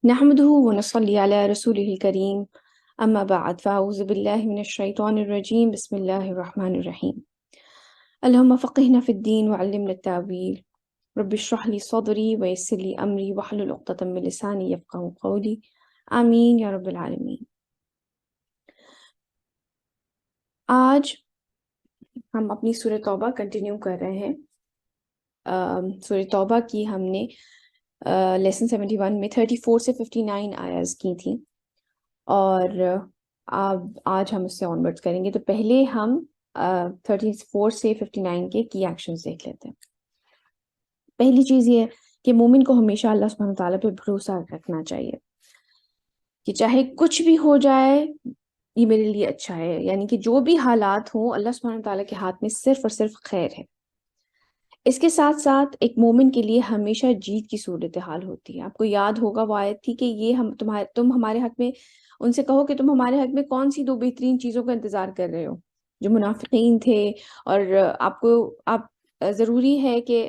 نحمده ونصلي على رسوله الكريم أما بعد فأعوذ بالله من الشيطان الرجيم بسم الله الرحمن الرحيم اللهم فقهنا في الدين وعلمنا التأويل رب اشرح لي صدري ويسر لي أمري واحلل عقدة من لساني يفقهوا قولي آمين يا رب العالمين۔ آج ہم اپنی سورہ توبہ کنٹینیو کر رہے ہیں۔ سورہ توبہ کی ہم نے لیسن 71 میں 34 سے 59 آیات کی تھیں، اور آج ہم اس سے آنورڈ کریں گے۔ تو پہلے ہم 34 سے 59 کے کی ایکشنز دیکھ لیتے ہیں۔ پہلی چیز یہ ہے کہ مومن کو ہمیشہ اللہ سبحانہ تعالیٰ پہ بھروسہ رکھنا چاہیے کہ چاہے کچھ بھی ہو جائے یہ میرے لیے اچھا ہے، یعنی کہ جو بھی حالات ہوں اللہ سبحانہ تعالیٰ کے ہاتھ میں صرف اور صرف خیر ہے۔ اس کے ساتھ ساتھ ایک مومن کے لیے ہمیشہ جیت کی صورتحال ہوتی ہے۔ آپ کو یاد ہوگا وہ آیت تھی کہ یہ تم ہمارے حق میں، ان سے کہو کہ تم ہمارے حق میں کون سی دو بہترین چیزوں کا انتظار کر رہے ہو۔ جو منافقین تھے، اور آپ ضروری ہے کہ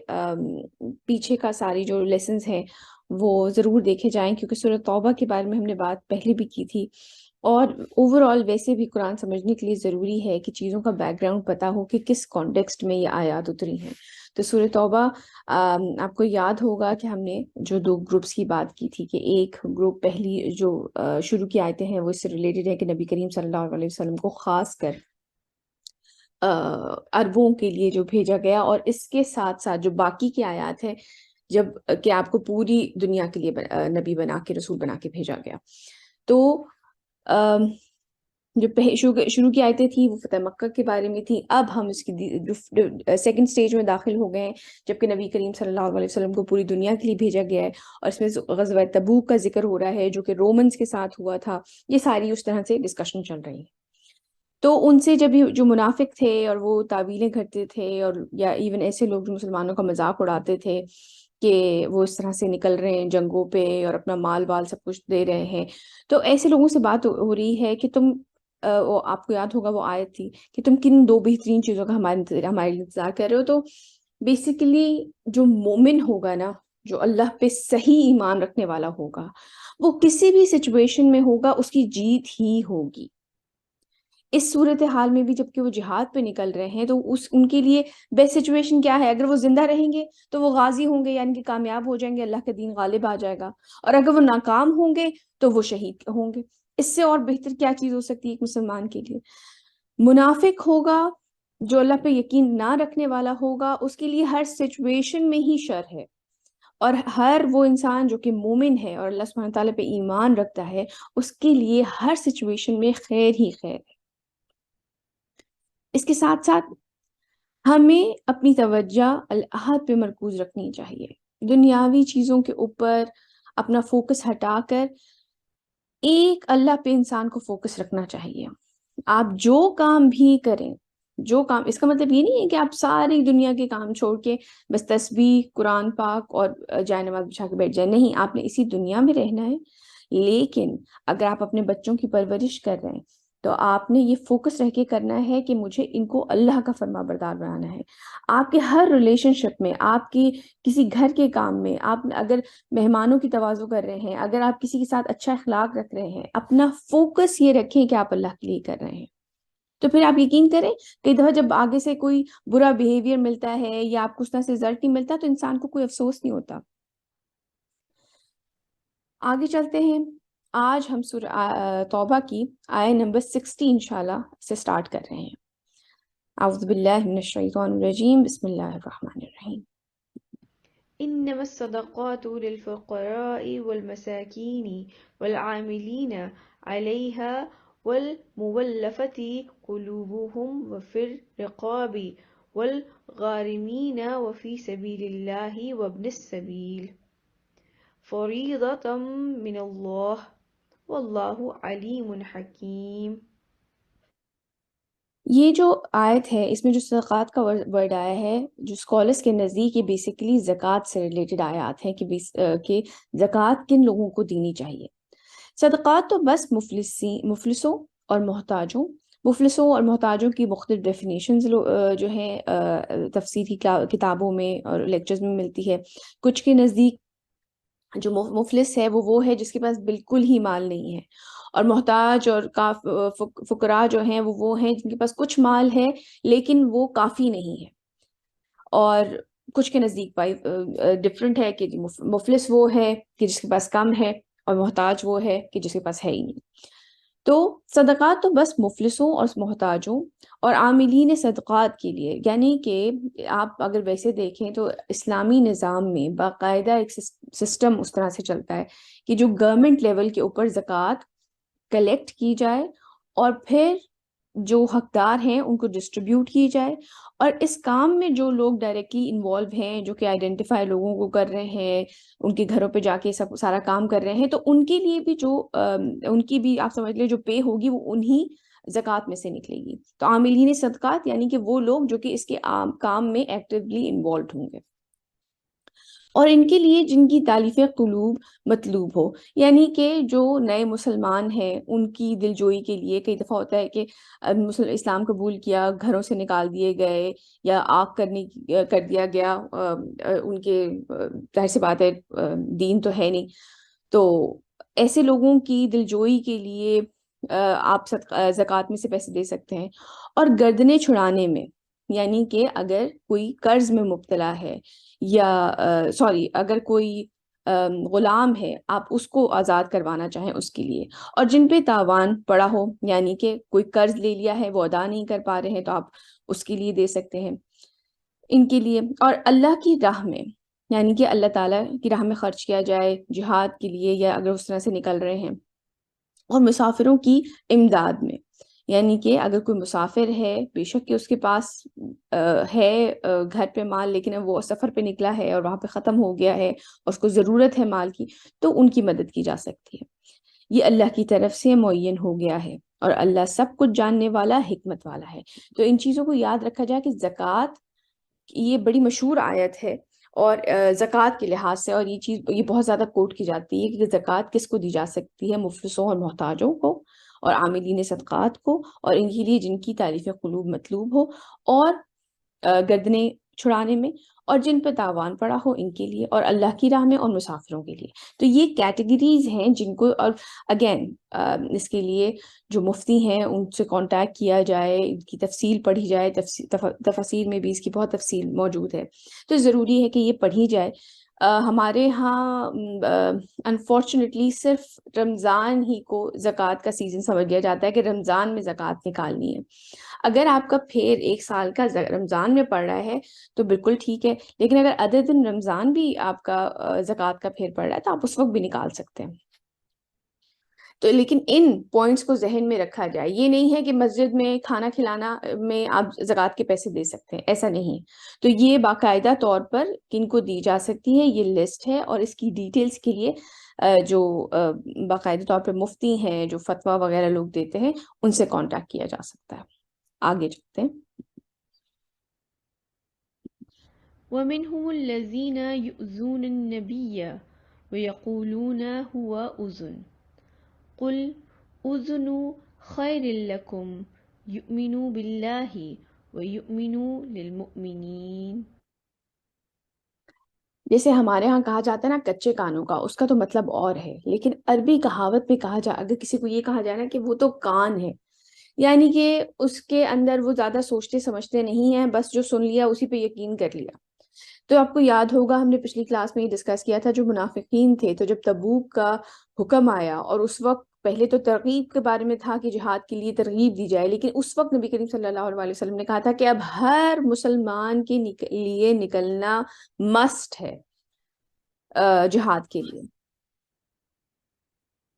پیچھے کا ساری جو لیسنز ہیں وہ ضرور دیکھے جائیں، کیونکہ سورۃ توبہ کے بارے میں ہم نے بات پہلے بھی کی تھی، اور اوور آل ویسے بھی قرآن سمجھنے کے لیے ضروری ہے کہ چیزوں کا بیک گراؤنڈ پتہ ہو کہ کس کانٹیکسٹ میں یہ آیات اتری ہیں۔ تو سورۃ توبہ آپ کو یاد ہوگا کہ ہم نے جو دو گروپس کی بات کی تھی کہ ایک گروپ پہلی جو شروع کی آیتیں ہیں وہ اس سے ریلیٹڈ ہے کہ نبی کریم صلی اللہ علیہ وسلم کو خاص کر عربوں کے لیے جو بھیجا گیا، اور اس کے ساتھ ساتھ جو باقی کی آیات ہیں جب کہ آپ کو پوری دنیا کے لیے نبی بنا کے، رسول بنا کے بھیجا گیا۔ تو جو شروع کی آیتیں تھیں وہ فتح مکہ کے بارے میں تھی۔ اب ہم اس کی سیکنڈ سٹیج میں داخل ہو گئے ہیں، جبکہ نبی کریم صلی اللہ علیہ وسلم کو پوری دنیا کے لیے بھیجا گیا ہے، اور اس میں غزوہ تبوک کا ذکر ہو رہا ہے جو کہ رومنز کے ساتھ ہوا تھا۔ یہ ساری اس طرح سے ڈسکشن چل رہی ہے۔ تو ان سے جب جو منافق تھے اور وہ تعویلیں کرتے تھے، اور یا ایون ایسے لوگ جو مسلمانوں کا مذاق اڑاتے تھے کہ وہ اس طرح سے نکل رہے ہیں جنگوں پہ اور اپنا مال وال سب کچھ دے رہے ہیں، تو ایسے لوگوں سے بات ہو رہی ہے کہ تم آپ کو یاد ہوگا وہ آیت تھی کہ تم کن دو بہترین چیزوں کا ہمارے لیے انتظار کر رہے ہو۔ تو بیسیکلی جو مومن ہوگا نا، جو اللہ پہ صحیح ایمان رکھنے والا ہوگا، وہ کسی بھی سچویشن میں ہوگا اس کی جیت ہی ہوگی۔ اس صورتحال میں بھی جبکہ وہ جہاد پہ نکل رہے ہیں تو ان کے لیے بیسٹ سچویشن کیا ہے؟ اگر وہ زندہ رہیں گے تو وہ غازی ہوں گے، یعنی کہ کامیاب ہو جائیں گے، اللہ کا دین غالب آ جائے گا، اور اگر وہ ناکام ہوں گے تو وہ شہید ہوں گے۔ اس سے اور بہتر کیا چیز ہو سکتی ہے ایک مسلمان کے لیے؟ منافق ہوگا، جو اللہ پہ یقین نہ رکھنے والا ہوگا، اس کے لیے ہر سچویشن میں ہی شر ہے، اور ہر وہ انسان جو کہ مومن ہے اور اللہ سبحانہ تعالیٰ پہ ایمان رکھتا ہے، اس کے لیے ہر سچویشن میں خیر ہی خیر ہے۔ اس کے ساتھ ساتھ ہمیں اپنی توجہ الاحد پہ مرکوز رکھنی چاہیے، دنیاوی چیزوں کے اوپر اپنا فوکس ہٹا کر ایک اللہ پہ انسان کو فوکس رکھنا چاہیے۔ آپ جو کام بھی کریں، جو کام، اس کا مطلب یہ نہیں ہے کہ آپ ساری دنیا کے کام چھوڑ کے بس تسبیح، قرآن پاک اور جائے نماز بچھا کے بیٹھ جائیں، نہیں، آپ نے اسی دنیا میں رہنا ہے۔ لیکن اگر آپ اپنے بچوں کی پرورش کر رہے ہیں تو آپ نے یہ فوکس رہ کے کرنا ہے کہ مجھے ان کو اللہ کا فرما بردار بنانا ہے۔ آپ کے ہر ریلیشن شپ میں، آپ کی کسی گھر کے کام میں، آپ اگر مہمانوں کی تواضع کر رہے ہیں، اگر آپ کسی کے ساتھ اچھا اخلاق رکھ رہے ہیں، اپنا فوکس یہ رکھیں کہ آپ اللہ کے لیے کر رہے ہیں۔ تو پھر آپ یقین کریں کئی دفعہ جب آگے سے کوئی برا بیہیویئر ملتا ہے یا آپ کو اس طرح سے رزلٹ نہیں ملتا تو انسان کو کوئی افسوس نہیں ہوتا۔ آگے چلتے ہیں۔ آج ہم سورہ توبہ کی آیت نمبر 60 انشاءاللہ سے سٹارٹ کر رہے ہیں۔ اعوذ باللہ من الشیطان الرجیم، بسم اللہ الرحمن الرحیم۔ إنما الصدقات للفقراء والمساكين والعاملين عليها والمولفة قلوبهم وفي الرقاب والغارمين وفي سبيل الله وابن السبيل فريضة من الله والله عليم حكيم۔ یہ جو آیت ہے اس میں جو صدقات کا ورڈ آیا ہے، جو اسکالرس کے نزدیک یہ بیسیکلی زکوٰۃ سے ریلیٹڈ آیات ہیں کہ زکوٰۃ کن لوگوں کو دینی چاہیے۔ صدقات تو بس مفلسوں اور محتاجوں کی مختلف ڈیفینیشنز جو ہیں تفسیر کی کتابوں میں اور لیکچرز میں ملتی ہے۔ کچھ کے نزدیک جو مفلس ہے وہ ہے جس کے پاس بالکل ہی مال نہیں ہے، اور محتاج اور فقراء جو ہیں وہ ہیں جن کے پاس کچھ مال ہے لیکن وہ کافی نہیں ہے. اور کچھ کے نزدیک بھائی ڈفرینٹ ہے کہ مفلس وہ ہے کہ جس کے پاس کم ہے، اور محتاج وہ ہے کہ جس کے پاس ہے ہی نہیں. تو صدقات تو بس مفلسوں اور محتاجوں اور عاملین صدقات کے لیے، یعنی کہ آپ اگر ویسے دیکھیں تو اسلامی نظام میں باقاعدہ ایک سسٹم اس طرح سے چلتا ہے کہ جو گورنمنٹ لیول کے اوپر زکوٰۃ کلیکٹ کی جائے اور پھر جو حقدار ہیں ان کو ڈسٹریبیوٹ کی جائے. اور اس کام میں جو لوگ ڈائریکٹلی انوالو ہیں، جو کہ آئیڈینٹیفائی لوگوں کو کر رہے ہیں، ان کے گھروں پہ جا کے سب سارا کام کر رہے ہیں، تو ان کے لیے بھی جو ان کی بھی آپ سمجھ لیں جو پے ہوگی وہ انہی زکوٰۃ میں سے نکلے گی. تو عاملین صدقات یعنی کہ وہ لوگ جو کہ اس کے کام میں ایکٹیولی انوالوڈ ہوں گے، اور ان کے لیے جن کی تالیف قلوب مطلوب ہو، یعنی کہ جو نئے مسلمان ہیں ان کی دلجوئی کے لیے. کئی دفعہ ہوتا ہے کہ اسلام قبول کیا، گھروں سے نکال دیے گئے یا آگ کر دیا گیا، ان کے ظاہر سی بات ہے دین تو ہے نہیں، تو ایسے لوگوں کی دلجوئی کے لیے آپ زکوٰۃ میں سے پیسے دے سکتے ہیں. اور گردنیں چھڑانے میں، یعنی کہ اگر کوئی قرض میں مبتلا ہے یا اگر کوئی غلام ہے، آپ اس کو آزاد کروانا چاہیں اس کے لیے. اور جن پہ تاوان پڑا ہو، یعنی کہ کوئی قرض لے لیا ہے وہ ادا نہیں کر پا رہے ہیں، تو آپ اس کے لیے دے سکتے ہیں ان کے لیے. اور اللہ کی راہ میں، یعنی کہ اللہ تعالیٰ کی راہ میں خرچ کیا جائے جہاد کے لیے، یا اگر اس طرح سے نکل رہے ہیں. اور مسافروں کی امداد میں، یعنی کہ اگر کوئی مسافر ہے، بے شک کہ اس کے پاس ہے گھر پہ مال، لیکن اب وہ سفر پہ نکلا ہے اور وہاں پہ ختم ہو گیا ہے اور اس کو ضرورت ہے مال کی، تو ان کی مدد کی جا سکتی ہے. یہ اللہ کی طرف سے معین ہو گیا ہے، اور اللہ سب کچھ جاننے والا، حکمت والا ہے. تو ان چیزوں کو یاد رکھا جائے کہ زکوٰۃ یہ بڑی مشہور آیت ہے، اور زکوٰۃ کے لحاظ سے، اور یہ بہت زیادہ کوٹ کی جاتی ہے کہ زکوٰۃ کس کو دی جا سکتی ہے، مفلسوں اور محتاجوں کو اور عاملین صدقات کو، اور ان کے لیے جن کی تالیف قلوب مطلوب ہو، اور گردنیں چھڑانے میں، اور جن پہ تاوان پڑا ہو ان کے لیے، اور اللہ کی راہ میں، اور مسافروں کے لیے. تو یہ کیٹیگریز ہیں جن کو، اور اگین اس کے لیے جو مفتی ہیں ان سے کانٹیکٹ کیا جائے، ان کی تفصیل پڑھی جائے. تفاسیر میں بھی اس کی بہت تفصیل موجود ہے، تو ضروری ہے کہ یہ پڑھی جائے. ہمارے ہاں انفارچونیٹلی صرف رمضان ہی کو زکوٰۃ کا سیزن سمجھ لیا جاتا ہے کہ رمضان میں زکوٰۃ نکالنی ہے. اگر آپ کا پھیر ایک سال کا رمضان میں پڑ رہا ہے تو بالکل ٹھیک ہے، لیکن اگر ادر دن رمضان بھی آپ کا زکوٰۃ کا پھیر پڑ رہا ہے تو آپ اس وقت بھی نکال سکتے ہیں. تو لیکن ان پوائنٹس کو ذہن میں رکھا جائے. یہ نہیں ہے کہ مسجد میں کھانا کھلانا میں آپ زکوٰۃ کے پیسے دے سکتے ہیں، ایسا نہیں. تو یہ باقاعدہ طور پر کن کو دی جا سکتی ہے یہ لسٹ ہے، اور اس کی ڈیٹیلز کے لیے جو باقاعدہ طور پر مفتی ہیں، جو فتویٰ وغیرہ لوگ دیتے ہیں، ان سے کانٹیکٹ کیا جا سکتا ہے. آگے چلتے ہیں. ومنهم الذين يؤذون النبي ويقولون هو أذن قل أذن خير لكم يؤمن بالله ويؤمن للمؤمنين. جیسے ہمارے ہاں کہا جاتا ہے نا کچے کانوں کا، اس کا تو مطلب اور ہے، لیکن عربی کہاوت میں کہا جائے، اگر کسی کو یہ کہا جائے نا کہ وہ تو کان ہے، یعنی کہ اس کے اندر وہ زیادہ سوچتے سمجھتے نہیں ہیں، بس جو سن لیا اسی پہ یقین کر لیا. تو آپ کو یاد ہوگا ہم نے پچھلی کلاس میں یہ ڈسکس کیا تھا، جو منافقین تھے، تو جب تبوک کا حکم آیا، اور اس وقت پہلے تو ترغیب کے بارے میں تھا کہ جہاد کے لیے ترغیب دی جائے، لیکن اس وقت نبی کریم صلی اللہ علیہ وسلم نے کہا تھا کہ اب ہر مسلمان کے لیے نکلنا مسٹ ہے جہاد کے لیے.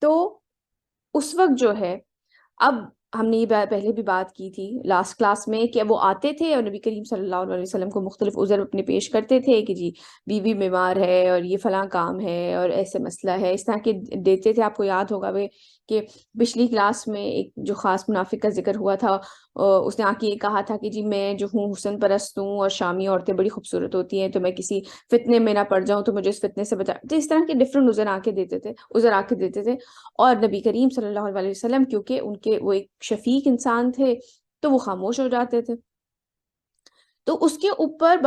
تو اس وقت جو ہے، اب ہم نے یہ پہلے بھی بات کی تھی لاسٹ کلاس میں کہ وہ آتے تھے اور نبی کریم صلی اللہ علیہ وسلم کو مختلف عذر اپنے پیش کرتے تھے کہ جی بیوی بیمار ہے اور یہ فلاں کام ہے اور ایسے مسئلہ ہے، اس طرح کے دیتے تھے. آپ کو یاد ہوگا کہ پچھلی کلاس میں ایک جو خاص منافق کا ذکر ہوا تھا، اس نے آ کے یہ کہا تھا کہ جی میں جو ہوں حسن پرست ہوں اور شامی عورتیں بڑی خوبصورت ہوتی ہیں، تو میں کسی فتنے میں نہ پڑ جاؤں تو مجھے اس فتنے سے بچا. تو اس طرح کے ڈفرینٹ عذر آ کے دیتے تھے. اور نبی کریم صلی اللہ علیہ وسلم کیونکہ وہ ایک شفیق انسان تھے تو وہ خاموش ہو جاتے تھے. تو اس کے اوپر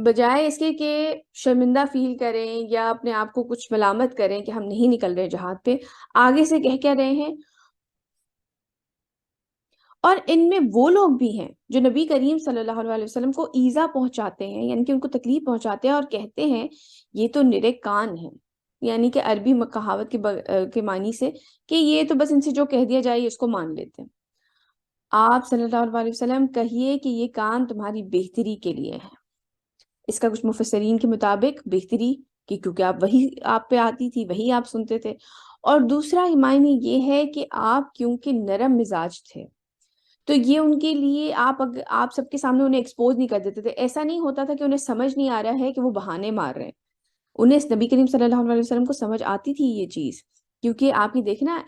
بجائے اس کے کہ شرمندہ فیل کریں یا اپنے آپ کو کچھ ملامت کریں کہ ہم نہیں نکل رہے جہاد پہ، آگے سے کہہ کیا رہے ہیں، اور ان میں وہ لوگ بھی ہیں جو نبی کریم صلی اللہ علیہ وسلم کو ایذا پہنچاتے ہیں، یعنی کہ ان کو تکلیف پہنچاتے ہیں، اور کہتے ہیں یہ تو نرے کان ہیں، یعنی کہ عربی کہاوت کے معنی سے کہ یہ تو بس ان سے جو کہہ دیا جائے اس کو مان لیتے ہیں۔ آپ صلی اللہ علیہ وسلم کہیے کہ یہ کان تمہاری بہتری کے لیے ہے۔ اس کا کچھ مفسرین کے مطابق بہتری کہ کیونکہ آپ پہ آتی تھی، وہی آپ سنتے تھے، اور دوسرا معنی یہ ہے کہ آپ کیونکہ نرم مزاج تھے تو یہ ان کے لیے آپ سب کے سامنے انہیں ایکسپوز نہیں کر دیتے تھے، ایسا نہیں ہوتا تھا کہ انہیں سمجھ نہیں آ رہا ہے کہ وہ بہانے مار رہے ہیں، انہیں نبی کریم صلی اللہ علیہ وسلم کو سمجھ آتی تھی یہ چیز، کیونکہ آپ یہ دیکھنا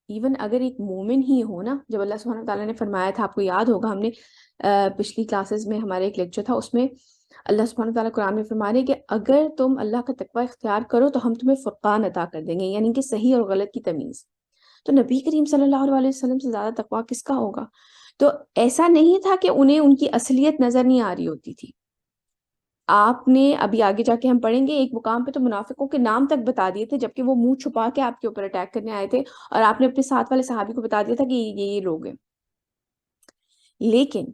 ایون اگر ایک مومن ہی ہو نا، جب اللہ سبحانہ تعالیٰ نے فرمایا تھا، آپ کو یاد ہوگا ہم نے پچھلی کلاسز میں ہمارے ایک لیکچر تھا، اس میں اللہ سبحانہ تعالیٰ قرآن میں فرما رہے ہیں کہ اگر تم اللہ کا تقوی اختیار کرو تو ہم تمہیں فرقان عطا کر دیں گے، یعنی کہ صحیح اور غلط کی تمیز۔ تو نبی کریم صلی اللہ علیہ وسلم سے زیادہ تقوی کس کا ہوگا؟ تو ایسا نہیں تھا کہ انہیں ان کی اصلیت نظر نہیں آ رہی ہوتی تھی۔ آپ نے ابھی آگے جا کے ہم پڑھیں گے ایک مقام پہ تو منافقوں کے نام تک بتا دیے تھے، جبکہ وہ منہ چھپا کے آپ کے اوپر اٹیک کرنے آئے تھے، اور آپ نے اپنے ساتھ والے صحابی کو بتا دیا تھا کہ یہ لوگ ہیں، لیکن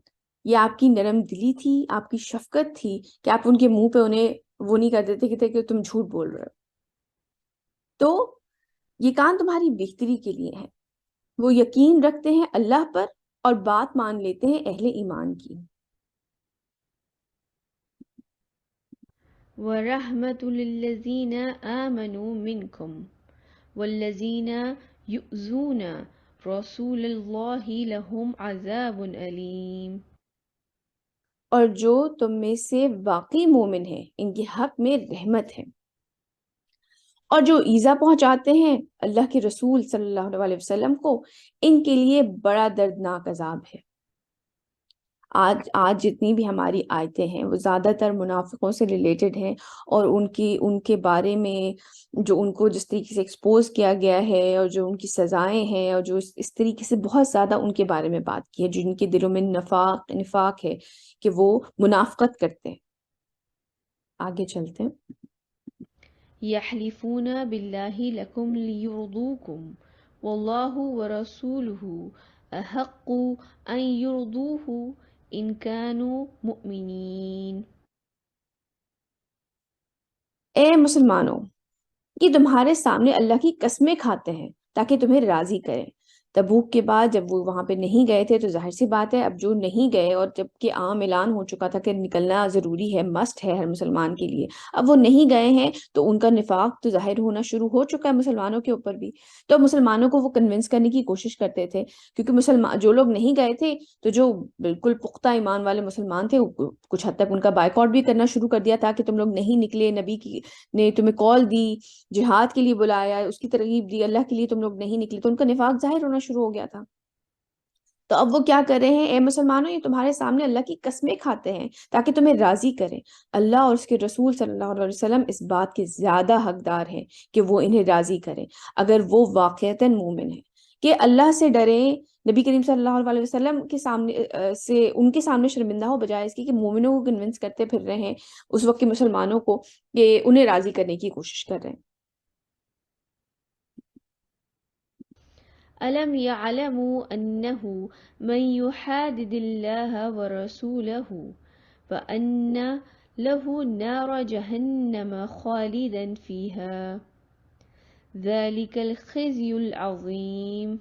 یہ آپ کی نرم دلی تھی، آپ کی شفقت تھی کہ آپ ان کے منہ پہ انہیں وہ نہیں کر دیتے کہ تم جھوٹ بول رہے ہو۔ تو یہ کان تمہاری بہتری کے لیے ہے، وہ یقین رکھتے ہیں اللہ پر اور بات مان لیتے ہیں اہل ایمان کی۔ وَرَحْمَةٌ لِّلَّذِينَ آمَنُوا مِنكُمْ وَالَّذِينَ يُؤْذُونَ رَسُولَ اللَّهِ لَهُمْ عَذَابٌ أَلِيمٌ۔ اور جو تم میں سے واقعی مومن ہیں ان کے حق میں رحمت ہے، اور جو ایذا پہنچاتے ہیں اللہ کے رسول صلی اللہ علیہ وسلم کو، ان کے لیے بڑا دردناک عذاب ہے۔ آج جتنی بھی ہماری آیتیں ہیں وہ زیادہ تر منافقوں سے ریلیٹڈ ہیں، اور ان کے بارے میں جو ان کو جس طریقے سے ایکسپوز کیا گیا ہے اور جو ان کی سزائیں ہیں، اور جو اس طریقے سے بہت زیادہ ان کے بارے میں بات کی ہے، جن کے دلوں میں نفاق ہے کہ وہ منافقت کرتے ہیں۔ آگے چلتے ہیں۔ يَحْلِفُونَ بِاللَّهِ لَكُمْ لِيُرْضُوكُمْ وَاللَّهُ وَرَسُولُهُ أَحَقُّ أَن يُرْضُوهُ إِن كَانُوا مُؤْمِنِينَ۔ اے مسلمانوں، یہ تمہارے سامنے اللہ کی قسمیں کھاتے ہیں تاکہ تمہیں راضی کریں۔ تبوک کے بعد جب وہ وہاں پہ نہیں گئے تھے تو ظاہر سی بات ہے اب جو نہیں گئے، اور جب کہ عام اعلان ہو چکا تھا کہ نکلنا ضروری ہے، مسٹ ہے ہر مسلمان کے لیے، اب وہ نہیں گئے ہیں تو ان کا نفاق تو ظاہر ہونا شروع ہو چکا ہے مسلمانوں کے اوپر بھی۔ تو مسلمانوں کو وہ کنونس کرنے کی کوشش کرتے تھے، کیونکہ جو لوگ نہیں گئے تھے تو جو بالکل پختہ ایمان والے مسلمان تھے کچھ حد تک ان کا بائیکاٹ بھی کرنا شروع کر دیا تھا کہ تم لوگ نہیں نکلے، نبی کی نے تمہیں کال دی، جہاد کے لیے بلایا، اس کی ترغیب دی، اللہ کے لیے تم لوگ نہیں نکلے، تو ان کا نفاق ظاہر ہونا شروع ہو گیا تھا۔ تو اب وہ کیا کر رہے ہیں، اے مسلمانوں یہ تمہارے سامنے اللہ کی قسمیں کھاتے ہیں تاکہ تمہیں راضی کریں۔ اللہ اور اس کے رسول صلی اللہ علیہ وسلم اس بات کے زیادہ حقدار ہیں کہ وہ انہیں راضی کریں اگر وہ واقعتاً مومن ہیں، کہ اللہ سے ڈریں، نبی کریم صلی اللہ علیہ وسلم کے سامنے ان کے سامنے شرمندہ ہو، بجائے اس کی کہ مومنوں کو کنونس کرتے پھر رہے ہیں اس وقت کے مسلمانوں کو کہ انہیں راضی کرنے کی کوشش کر رہے ہیں۔ أَلَمْ يَعْلَمُوا أَنَّهُ مَنْ يُحَادِدِ اللَّهَ وَرَسُولَهُ فَأَنَّ لَهُ نَارَ جَهَنَّمَ خَالِدًا فِيهَا ذَلِكَ الْخِزْيُ الْعَظِيمُ۔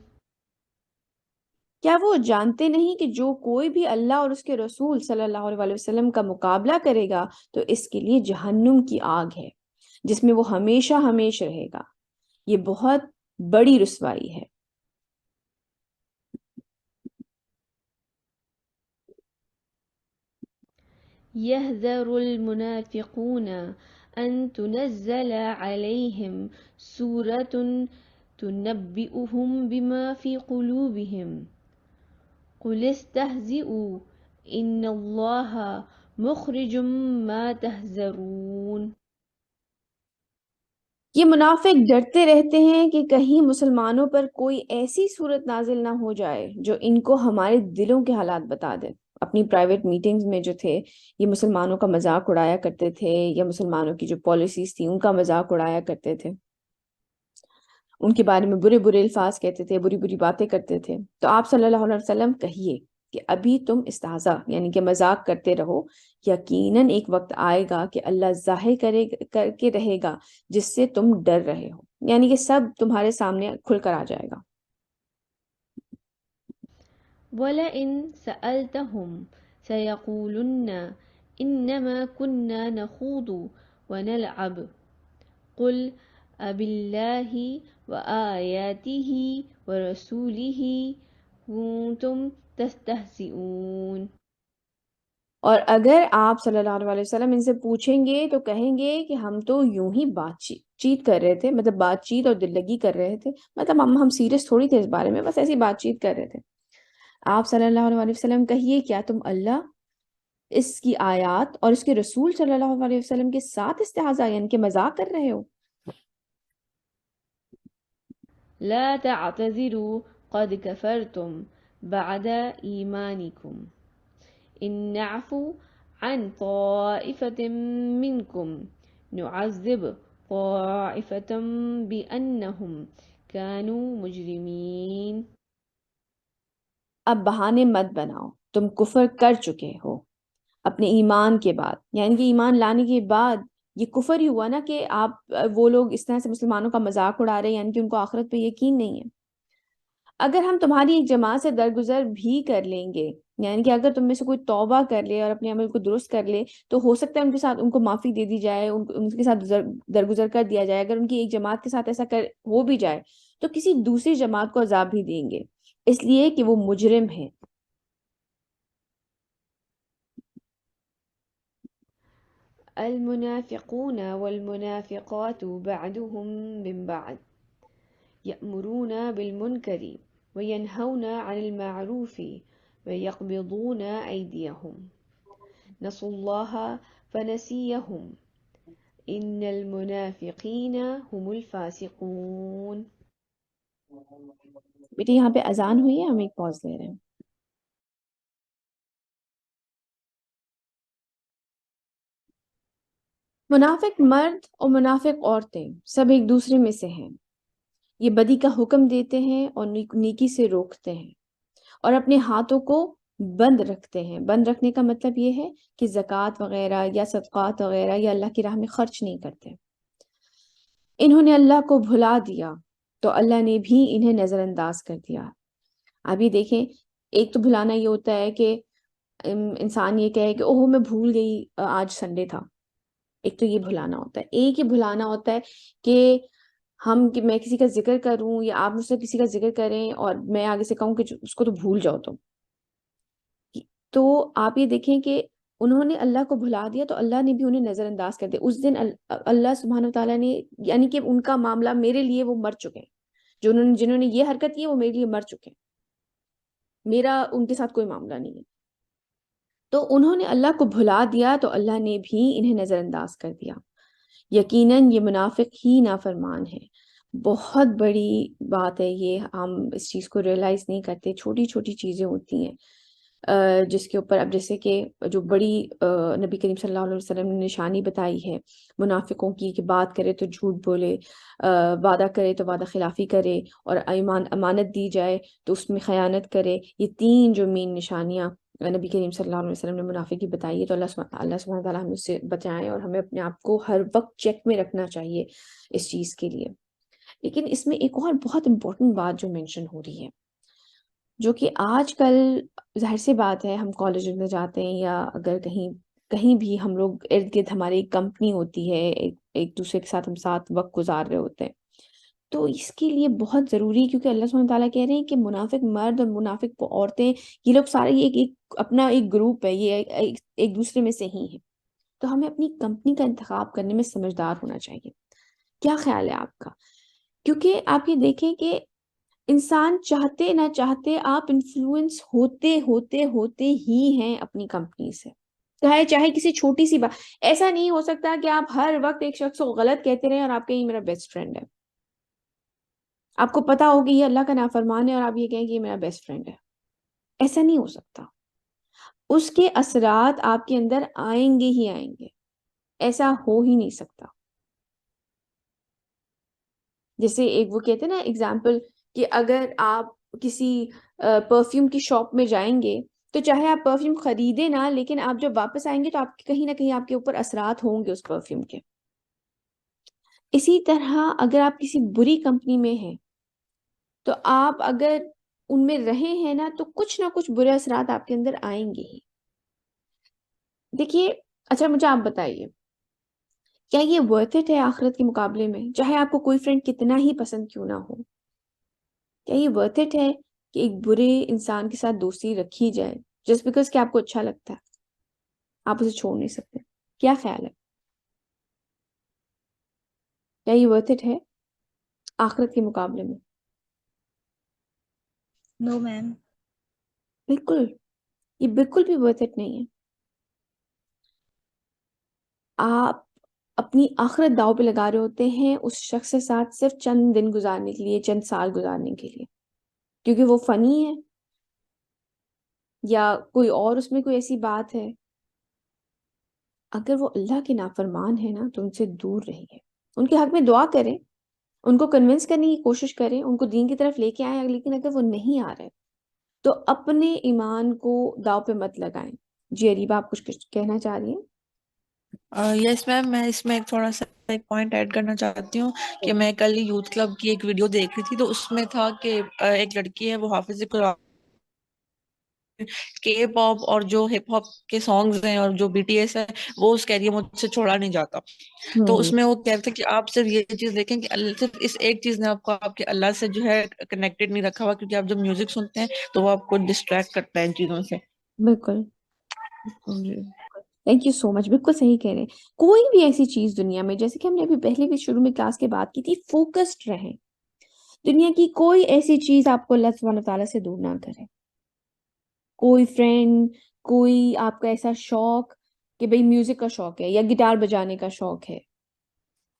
کیا وہ جانتے نہیں کہ جو کوئی بھی اللہ اور اس کے رسول صلی اللہ علیہ وسلم کا مقابلہ کرے گا تو اس کے لیے جہنم کی آگ ہے جس میں وہ ہمیشہ ہمیش رہے گا، یہ بہت بڑی رسوائی ہے۔ يَحْذَرُ الْمُنَافِقُونَ أَن تُنَزَّلَ عَلَيْهِمْ سُورَةٌ تُنَبِّئُهُم بِمَا فِي قُلُوبِهِمْ قُلِ اسْتَهْزِئُوا إِنَّ اللَّهَ مُخْرِجٌ مَا تَحْذَرُونَ۔ یہ منافق ڈرتے رہتے ہیں کہ کہیں مسلمانوں پر کوئی ایسی صورت نازل نہ ہو جائے جو ان کو ہمارے دلوں کے حالات بتا دے، اپنی پرائیویٹ میٹنگز میں جو تھے یہ مسلمانوں کا مذاق اڑایا کرتے تھے، یا مسلمانوں کی جو پالیسیز تھیں ان کا مذاق اڑایا کرتے تھے، ان کے بارے میں برے برے الفاظ کہتے تھے، بری بری باتیں کرتے تھے. تو آپ صلی اللہ علیہ وسلم کہیے کہ ابھی تم استہزاء یعنی کہ مذاق کرتے رہو، یقیناً ایک وقت آئے گا کہ اللہ ظاہر کر کے رہے گا جس سے تم ڈر رہے ہو، یعنی کہ سب تمہارے سامنے کھل کر آ جائے گا. وَلَئِن سَأَلْتَهُمْ سَيَقُولُنَّ إِنَّمَا كُنَّا نَخُوضُ وَنَلْعَبُ قُلْ أَبِاللَّهِ وَآيَاتِهِ وَرَسُولِهِ كُنْتُمْ تَسْتَهْزِئُونَ. اور اگر آپ صلی اللہ علیہ وسلم ان سے پوچھیں گے تو کہیں گے کہ ہم تو یوں ہی بات چیت کر رہے تھے، مطلب بات چیت اور دل لگی کر رہے تھے، مطلب ہم سیریس تھوڑی تھے اس بارے میں، بس ایسی بات چیت کر رہے تھے. آپ صلی اللہ علیہ وسلم کہیے کیا تم اللہ، اس کی آیات اور اس کے رسول صلی اللہ علیہ وسلم کے ساتھ استہزاء یعنی کہ مذاق کر رہے ہو؟ لا تعتذروا قد كفرتم بعد إيمانكم إن نعفو عن طائفة منكم نعذب طائفة بأنهم كانوا مجرمين. اب بہانے مت بناؤ، تم کفر کر چکے ہو اپنے ایمان کے بعد، یعنی کہ ایمان لانے کے بعد یہ کفر ہی ہوا نا کہ آپ وہ لوگ اس طرح سے مسلمانوں کا مذاق اڑا رہے ہیں، یعنی کہ ان کو آخرت پہ یقین نہیں ہے. اگر ہم تمہاری ایک جماعت سے درگزر بھی کر لیں گے، یعنی کہ اگر تم میں سے کوئی توبہ کر لے اور اپنے عمل کو درست کر لے تو ہو سکتا ہے ان کے ساتھ ان کو معافی دے دی جائے، ان کے ساتھ درگزر کر دیا جائے. اگر ان کی ایک جماعت کے ساتھ ایسا ہو بھی جائے تو کسی دوسری جماعت کو عذاب بھی دیں گے، اس لیے کہ وہ مجرم ہیں. المنافقون والمنافقات بعضهم من بعض يأمرون بالمنكر وينهون عن المعروف ويقبضون أيديهم نسوا الله فنسيهم إن المنافقين هم الفاسقون. بیٹے یہاں پہ اذان ہوئی ہے، ہم ایک پاز لے رہے ہیں. منافق مرد اور منافق عورتیں سب ایک دوسرے میں سے ہیں. یہ بدی کا حکم دیتے ہیں اور نیکی سے روکتے ہیں، اور اپنے ہاتھوں کو بند رکھتے ہیں. بند رکھنے کا مطلب یہ ہے کہ زکوٰۃ وغیرہ یا صدقات وغیرہ یا اللہ کی راہ میں خرچ نہیں کرتے. انہوں نے اللہ کو بھلا دیا تو اللہ نے بھی انہیں نظر انداز کر دیا. اب یہ دیکھیں، ایک تو بھلانا یہ ہوتا ہے کہ انسان یہ کہے کہ اوہ میں بھول گئی آج سنڈے تھا. ایک تو یہ بھلانا ہوتا ہے. ایک یہ بھلانا ہوتا ہے کہ کہ میں کسی کا ذکر کروں یا آپ مجھ سے کسی کا ذکر کریں اور میں آگے سے کہوں کہ اس کو تو بھول جاؤ تم. تو آپ یہ دیکھیں کہ انہوں نے اللہ کو بھلا دیا تو اللہ نے بھی انہیں نظر انداز کر دیا. اس دن اللہ سبحانہ وتعالیٰ نے، یعنی کہ ان کا معاملہ میرے لیے وہ مر چکے ہیں، جنہوں نے یہ حرکت کی ہے وہ میرے لیے مر چکے ہیں، میرا ان کے ساتھ کوئی معاملہ نہیں ہے. تو انہوں نے اللہ کو بھلا دیا تو اللہ نے بھی انہیں نظر انداز کر دیا. یقیناً یہ منافق ہی نافرمان ہے. بہت بڑی بات ہے یہ، ہم اس چیز کو ریئلائز نہیں کرتے. چھوٹی چھوٹی چیزیں ہوتی ہیں جس کے اوپر، اب جیسے کہ جو بڑی نبی کریم صلی اللہ علیہ وسلم نے نشانی بتائی ہے منافقوں کی، کہ بات کرے تو جھوٹ بولے، وعدہ کرے تو وعدہ خلافی کرے، اور امانت دی جائے تو اس میں خیانت کرے. یہ تین جو مین نشانیاں نبی کریم صلی اللہ علیہ وسلم نے منافق کی بتائی ہے. تو اللہ سبحانہ تعالیٰ ہمیں اس سے بچائیں، اور ہمیں اپنے آپ کو ہر وقت چیک میں رکھنا چاہیے اس چیز کے لیے. لیکن اس میں ایک اور بہت امپورٹنٹ بات جو مینشن ہو رہی ہے، جو کہ آج کل ظاہر سی بات ہے، ہم کالج میں جاتے ہیں یا اگر کہیں بھی ہم لوگ ارد گرد ہماری ایک کمپنی ہوتی ہے، ایک دوسرے کے ساتھ ہم ساتھ وقت گزار رہے ہوتے ہیں، تو اس کے لیے بہت ضروری، کیونکہ اللہ سبحانہ تعالیٰ کہہ رہے ہیں کہ منافق مرد اور منافق عورتیں، یہ لوگ سارے اپنا ایک گروپ ہے، یہ ایک دوسرے میں سے ہی ہیں. تو ہمیں اپنی کمپنی کا انتخاب کرنے میں سمجھدار ہونا چاہیے. کیا خیال ہے آپ کا؟ کیونکہ آپ یہ دیکھیں کہ انسان چاہتے نہ چاہتے آپ انفلوئنس ہوتے ہی ہیں اپنی کمپنی سے، چاہے کسی چھوٹی سی بات. ایسا نہیں ہو سکتا کہ آپ ہر وقت ایک شخص کو غلط کہتے رہیں اور آپ کہیں میرا بیسٹ فرینڈ ہے. آپ کو پتا ہوگی یہ اللہ کا نافرمان ہے اور آپ یہ کہیں کہ یہ میرا بیسٹ فرینڈ ہے. ایسا نہیں ہو سکتا. اس کے اثرات آپ کے اندر آئیں گے ہی آئیں گے، ایسا ہو ہی نہیں سکتا. جیسے ایک وہ کہتے ہیں نا ایگزامپل، کہ اگر آپ کسی پرفیوم کی شاپ میں جائیں گے تو چاہے آپ پرفیوم خریدیں نا، لیکن آپ جب واپس آئیں گے تو آپ کہیں نہ کہیں آپ کے اوپر اثرات ہوں گے اس پرفیوم کے. اسی طرح اگر آپ کسی بری کمپنی میں ہیں تو آپ اگر ان میں رہے ہیں نا تو کچھ نہ کچھ برے اثرات آپ کے اندر آئیں گے ہی. دیکھیے، اچھا مجھے آپ بتائیے، کیا یہ ورتھ اٹ ہے آخرت کے مقابلے میں؟ چاہے آپ کو کوئی فرینڈ کتنا ہی پسند کیوں نہ ہو، کیا یہ ورتھ اٹ ہے کہ ایک برے انسان کے ساتھ دوستی رکھی جائے جسٹ بیکاز کہ آپ کو اچھا لگتا ہے، آپ اسے چھوڑ نہیں سکتے؟ کیا خیال ہے، کیا یہ ورتھ اٹ ہے آخرت کے مقابلے میں؟ نو میم. بالکل، یہ بالکل بھی ورتھ اٹ نہیں ہے. آپ اپنی آخرت داؤ پہ لگا رہے ہوتے ہیں اس شخص کے ساتھ صرف چند دن گزارنے کے لیے، چند سال گزارنے کے لیے، کیونکہ وہ فنی ہے یا کوئی اور اس میں کوئی ایسی بات ہے. اگر وہ اللہ کے نافرمان ہے نا تو ان سے دور رہیے. ان کے حق میں دعا کریں، ان کو کنونس کرنے کی کوشش کریں، ان کو دین کی طرف لے کے آئیں، لیکن اگر وہ نہیں آ رہے تو اپنے ایمان کو داؤ پہ مت لگائیں. جی اریبہ، آپ کچھ کہنا چاہ رہی ہیں؟ یس میم، میں اس میں تھوڑا سا ایک پوائنٹ ایڈ کرنا چاہتی ہوں کہ میں کل یوتھ کلب کی ایک ویڈیو دیکھ رہی تھی، تو اس میں تھا کہ ایک لڑکی ہے، وہ حافظ قرآن کے پاپ اور جو ہپ ہاپ کے سانگز ہیں اور جو بی ٹی ایس ہے وہ اس کہہ رہی ہے مجھ سے چھوڑا نہیں جاتا. تو اس میں وہ کہتے ہیں کہ آپ صرف یہ چیز دیکھیں کہ صرف اس ایک چیز نے آپ کو آپ کے اللہ سے جو ہے کنیکٹڈ نہیں رکھا ہوا، کیونکہ آپ جب میوزک سنتے ہیں تو وہ آپ کو ڈسٹریکٹ کرتا ہے ان چیزوں سے. بالکل، جی تھینک یو سو مچ. بالکل صحیح کہہ رہے ہیں. کوئی بھی ایسی چیز دنیا میں، جیسے کہ ہم نے ابھی پہلے بھی شروع میں کلاس کے بات کی تھی، فوکسڈ رہیں. دنیا کی کوئی ایسی چیز آپ کو اللہ سبحانہ تعالیٰ سے دور نہ کرے. کوئی فرینڈ، کوئی آپ کا ایسا شوق کہ بھئی میوزک کا شوق ہے یا گٹار بجانے کا شوق ہے،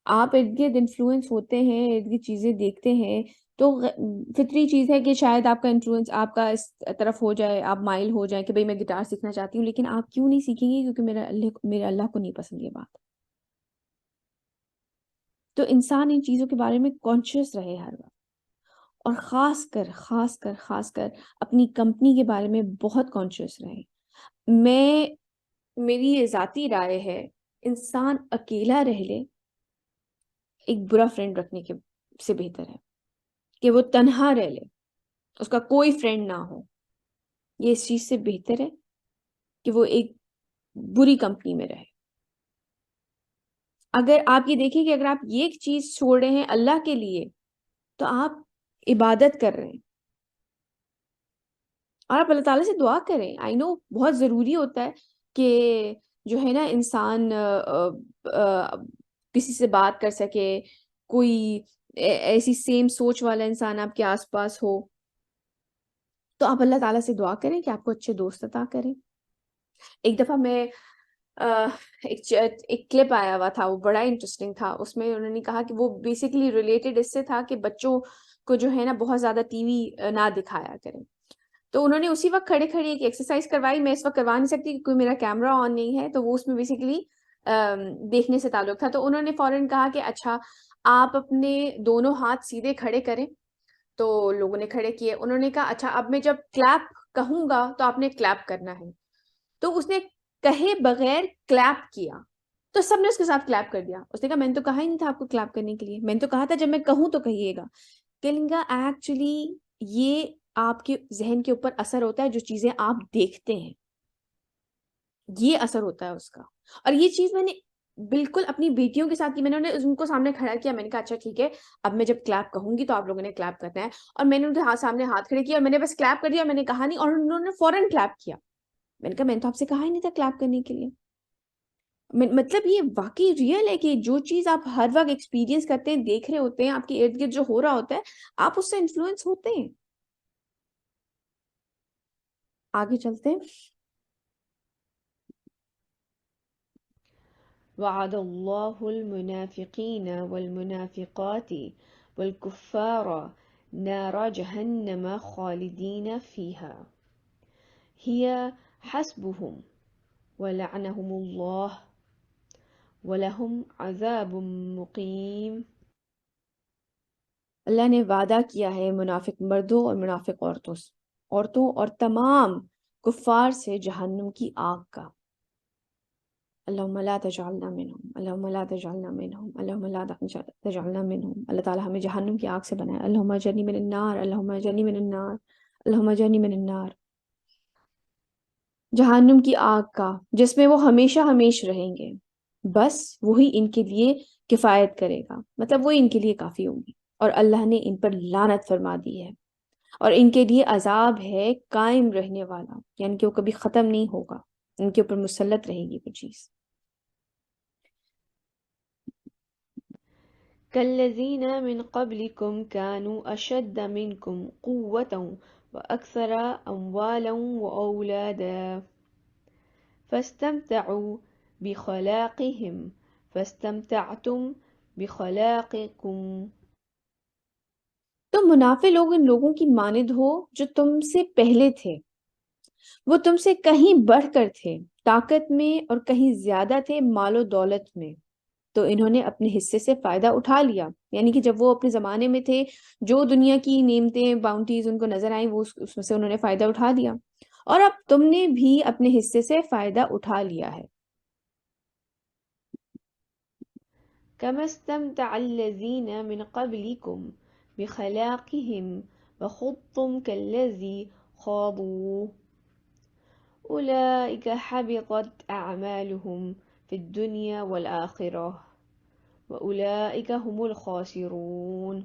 آپ ارد گرد انفلوئنس ہوتے ہیں، ارد گرد چیزیں دیکھتے ہیں، تو فطری چیز ہے کہ شاید آپ کا انفلوئنس آپ کا اس طرف ہو جائے، آپ مائل ہو جائیں کہ بھئی میں گٹار سیکھنا چاہتی ہوں، لیکن آپ کیوں نہیں سیکھیں گے؟ کیونکہ میرے اللہ کو نہیں پسند یہ بات. تو انسان ان چیزوں کے بارے میں کانشیس رہے ہر وقت، اور خاص کر اپنی کمپنی کے بارے میں بہت کانشیس رہے. میری یہ ذاتی رائے ہے، انسان اکیلا رہ لے ایک برا فرینڈ رکھنے کے سے بہتر ہے کہ وہ تنہا رہ لے، اس کا کوئی فرینڈ نہ ہو. یہ اس چیز سے بہتر ہے کہ وہ ایک بری کمپنی میں رہے. اگر آپ یہ دیکھیں کہ اگر آپ یہ چیز چھوڑ رہے ہیں اللہ کے لیے تو آپ عبادت کر رہے ہیں، اور آپ اللہ تعالیٰ سے دعا کریں. آئی نو بہت ضروری ہوتا ہے کہ جو ہے نا انسان کسی سے بات کر سکے، کوئی ایسی سیم سوچ والا انسان آپ کے آس پاس ہو، تو آپ اللہ تعالیٰ سے دعا کریں کہ آپ کو اچھے دوست عطا کریں. ایک دفعہ میں ایک کلپ آیا ہوا تھا، وہ بڑا انٹرسٹنگ تھا. اس میں انہوں نے کہا کہ وہ بیسیکلی ریلیٹڈ اس سے تھا کہ بچوں کو جو ہے نا بہت زیادہ ٹی وی نہ دکھایا کریں. تو انہوں نے اسی وقت کھڑے کھڑے ایک ایکسرسائز کروائی. میں اس وقت کروا نہیں سکتی کیونکہ میرا کیمرہ آن نہیں ہے، تو وہ اس میں بیسیکلی دیکھنے سے تعلق تھا. تو انہوں نے فوراً کہا کہ اچھا آپ اپنے دونوں ہاتھ سیدھے کھڑے کریں. تو لوگوں نے کھڑے کیے. انہوں نے کہا اچھا اب میں جب کلیپ کہوں گا تو آپ نے کلیپ کرنا ہے. تو اس نے کہے بغیر کلیپ کیا تو سب نے اس کے ساتھ کلیپ کر دیا. اس نے کہا میں نے تو کہا ہی نہیں تھا آپ کو کلیپ کرنے کے لیے، میں نے تو کہا تھا جب میں کہوں تو کہیے گا. کہلنگا ایکچولی یہ آپ کے ذہن کے اوپر اثر ہوتا ہے، جو چیزیں آپ دیکھتے ہیں یہ اثر ہوتا ہے اس کا. اور یہ چیز میں نے بالکل اپنی بیٹیوں کے ساتھ کی. میں نے ان کو سامنے کھڑا کیا، میں نے کہا اچھا ٹھیک ہے اب میں جب کلیپ کہوں گی تو آپ لوگوں نے کلیپ کرنا ہے. اور میں نے ان کے سامنے ہاتھ کھڑے کیا اور میں نے بس کلیپ کر دیا، اور میں نے کہا نہیں، اور انہوں نے فوراً کلیپ کیا. میں نے کہا میں نے تو آپ سے کہا ہی نہیں تھا کلیپ کرنے کے لیے. مطلب یہ واقعی ریئل ہے کہ جو چیز آپ ہر وقت ایکسپیرینس کرتے ہیں، دیکھ رہے ہوتے ہیں، آپ کے ارد گرد جو ہو رہا ہوتا ہے آپ اس سے انفلوئنس ہوتے ہیں. آگے چلتے ہیں. وعد الله المنافقين والمنافقات والكفار نار جهنم خالدين فيها هي حسبهم ولعنهم الله ولهم عذاب مقيم. اللہ نے وعدہ کیا ہے منافق مردوں اور منافق عورتوں اور تمام کفار سے جہنم کی آگ کا. اللہم لا تجعلنا منہم، اللہم لا تجعلنا منہم، اللہم لا تجعلنا منہم. اللہ تعالیٰ ہمیں جہنم کی آگ سے بنائے. اللہم اجرنی من النار، اللہم اجرنی من النار، اللہم اجرنی من النار. جہنم کی آگ کا جس میں وہ ہمیشہ ہمیش رہیں گے، بس وہی ان کے لیے کفایت کرے گا، مطلب وہ ان کے لیے کافی ہوگی. اور اللہ نے ان پر لعنت فرما دی ہے اور ان کے لیے عذاب ہے قائم رہنے والا، یعنی کہ وہ کبھی ختم نہیں ہوگا، ان کے اوپر مسلط رہے گی وہ چیز. كالذين من قبلكم كانوا أشد منكم قوة وأكثر أموالا وأولادا فاستمتعوا بخلاقهم فاستمتعتم بخلاقكم. تم منافع لوگ ان لوگوں کی مانند ہو جو تم سے پہلے تھے، وہ تم سے کہیں بڑھ کر تھے طاقت میں اور کہیں زیادہ تھے مال و دولت میں، تو انہوں نے اپنے حصے سے فائدہ اٹھا لیا. یعنی کہ جب وہ اپنے زمانے میں تھے، جو دنیا کی نعمتیں باؤنٹیز ان کو نظر آئیں، وہ اس میں سے انہوں نے فائدہ اٹھا لیا، اور اب تم نے بھی اپنے حصے سے فائدہ اٹھا لیا ہے. كما استمتع الذين من قبلكم بخلاقهم وخضتم كالذي خاضوا أولئك حبطت أعمالهم في الدنيا والآخرة وأولئك هم الخاسرون.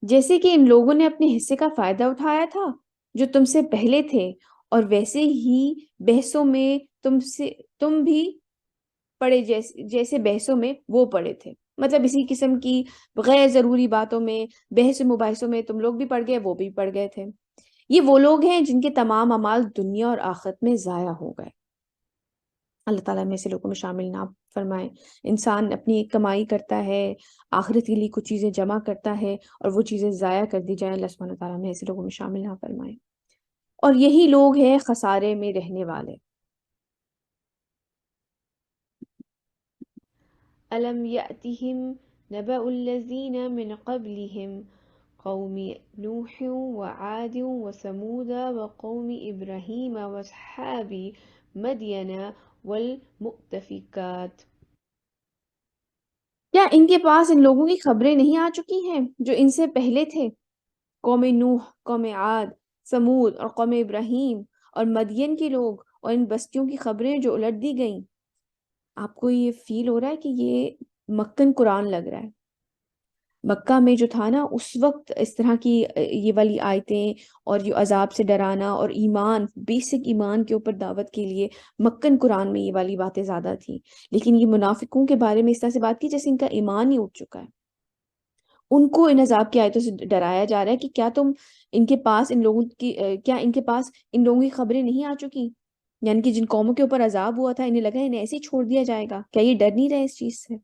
جیسے کہ ان لوگوں نے اپنے حصے کا فائدہ اٹھایا تھا جو تم سے پہلے تھے، اور ویسے ہی بحثوں میں تم بھی پڑے، جیسے بحثوں میں وہ پڑے تھے. مطلب اسی قسم کی غیر ضروری باتوں میں، بحث و مباحثوں میں تم لوگ بھی پڑ گئے، وہ بھی پڑ گئے تھے. یہ وہ لوگ ہیں جن کے تمام اعمال دنیا اور آخرت میں ضائع ہو گئے. اللہ تعالیٰ میں سے لوگوں میں شامل نہ فرمائے. انسان اپنی کمائی کرتا ہے، آخرت کے لیے کچھ چیزیں جمع کرتا ہے اور وہ چیزیں ضائع کر دی جائیں. اللہ سبحانہ تعالیٰ میں ایسے لوگوں میں شامل نہ فرمائے. اور یہی لوگ ہیں خسارے میں رہنے والے. ألم يأتهم نبأ الذين من قبلهم قوم نوح وعاد وثمود وقوم إبراهيم وأصحاب مدين والمؤتفكات. کیا ان کے پاس ان لوگوں کی خبریں نہیں آ چکی ہیں جو ان سے پہلے تھے؟ قوم نوح، قوم عاد، سمود اور قوم ابراہیم اور مدین کے لوگ، اور ان بستیوں کی خبریں جو الٹ دی گئیں. آپ کو یہ فیل ہو رہا ہے کہ یہ مکن قرآن لگ رہا ہے. مکہ میں جو تھا نا اس وقت اس طرح کی یہ والی آیتیں اور یہ عذاب سے ڈرانا اور ایمان، بیسک ایمان کے اوپر دعوت کے لیے مکن قرآن میں یہ والی باتیں زیادہ تھیں. لیکن یہ منافقوں کے بارے میں اس طرح سے بات کی جیسے ان کا ایمان ہی اٹھ چکا ہے. ان کو ان عذاب کی آیتوں سے ڈرایا جا رہا ہے کہ کیا تم ان کے پاس ان لوگوں کی کیا ان کے پاس ان لوگوں کی خبریں نہیں آ چکی؟ یعنی کہ جن قوموں کے اوپر عذاب ہوا تھا، انہیں لگا انہیں ایسے ہی چھوڑ دیا جائے گا. کیا یہ ڈر نہیں رہے اس چیز سے؟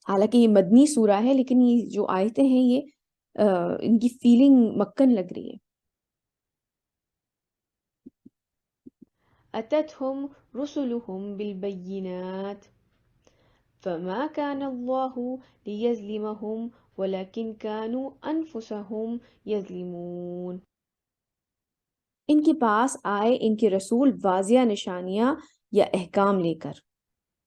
حالانکہ یہ مدنی سورہ ہے، لیکن یہ جو آیتیں ہیں یہ ان کی فیلنگ مکن لگ رہی ہے. أتتهم رسلهم بالبينات فما كان الله ليظلمهم ولكن كانوا أنفسهم يظلمون. ان کے پاس آئے ان کے رسول واضح نشانیاں یا احکام لے کر،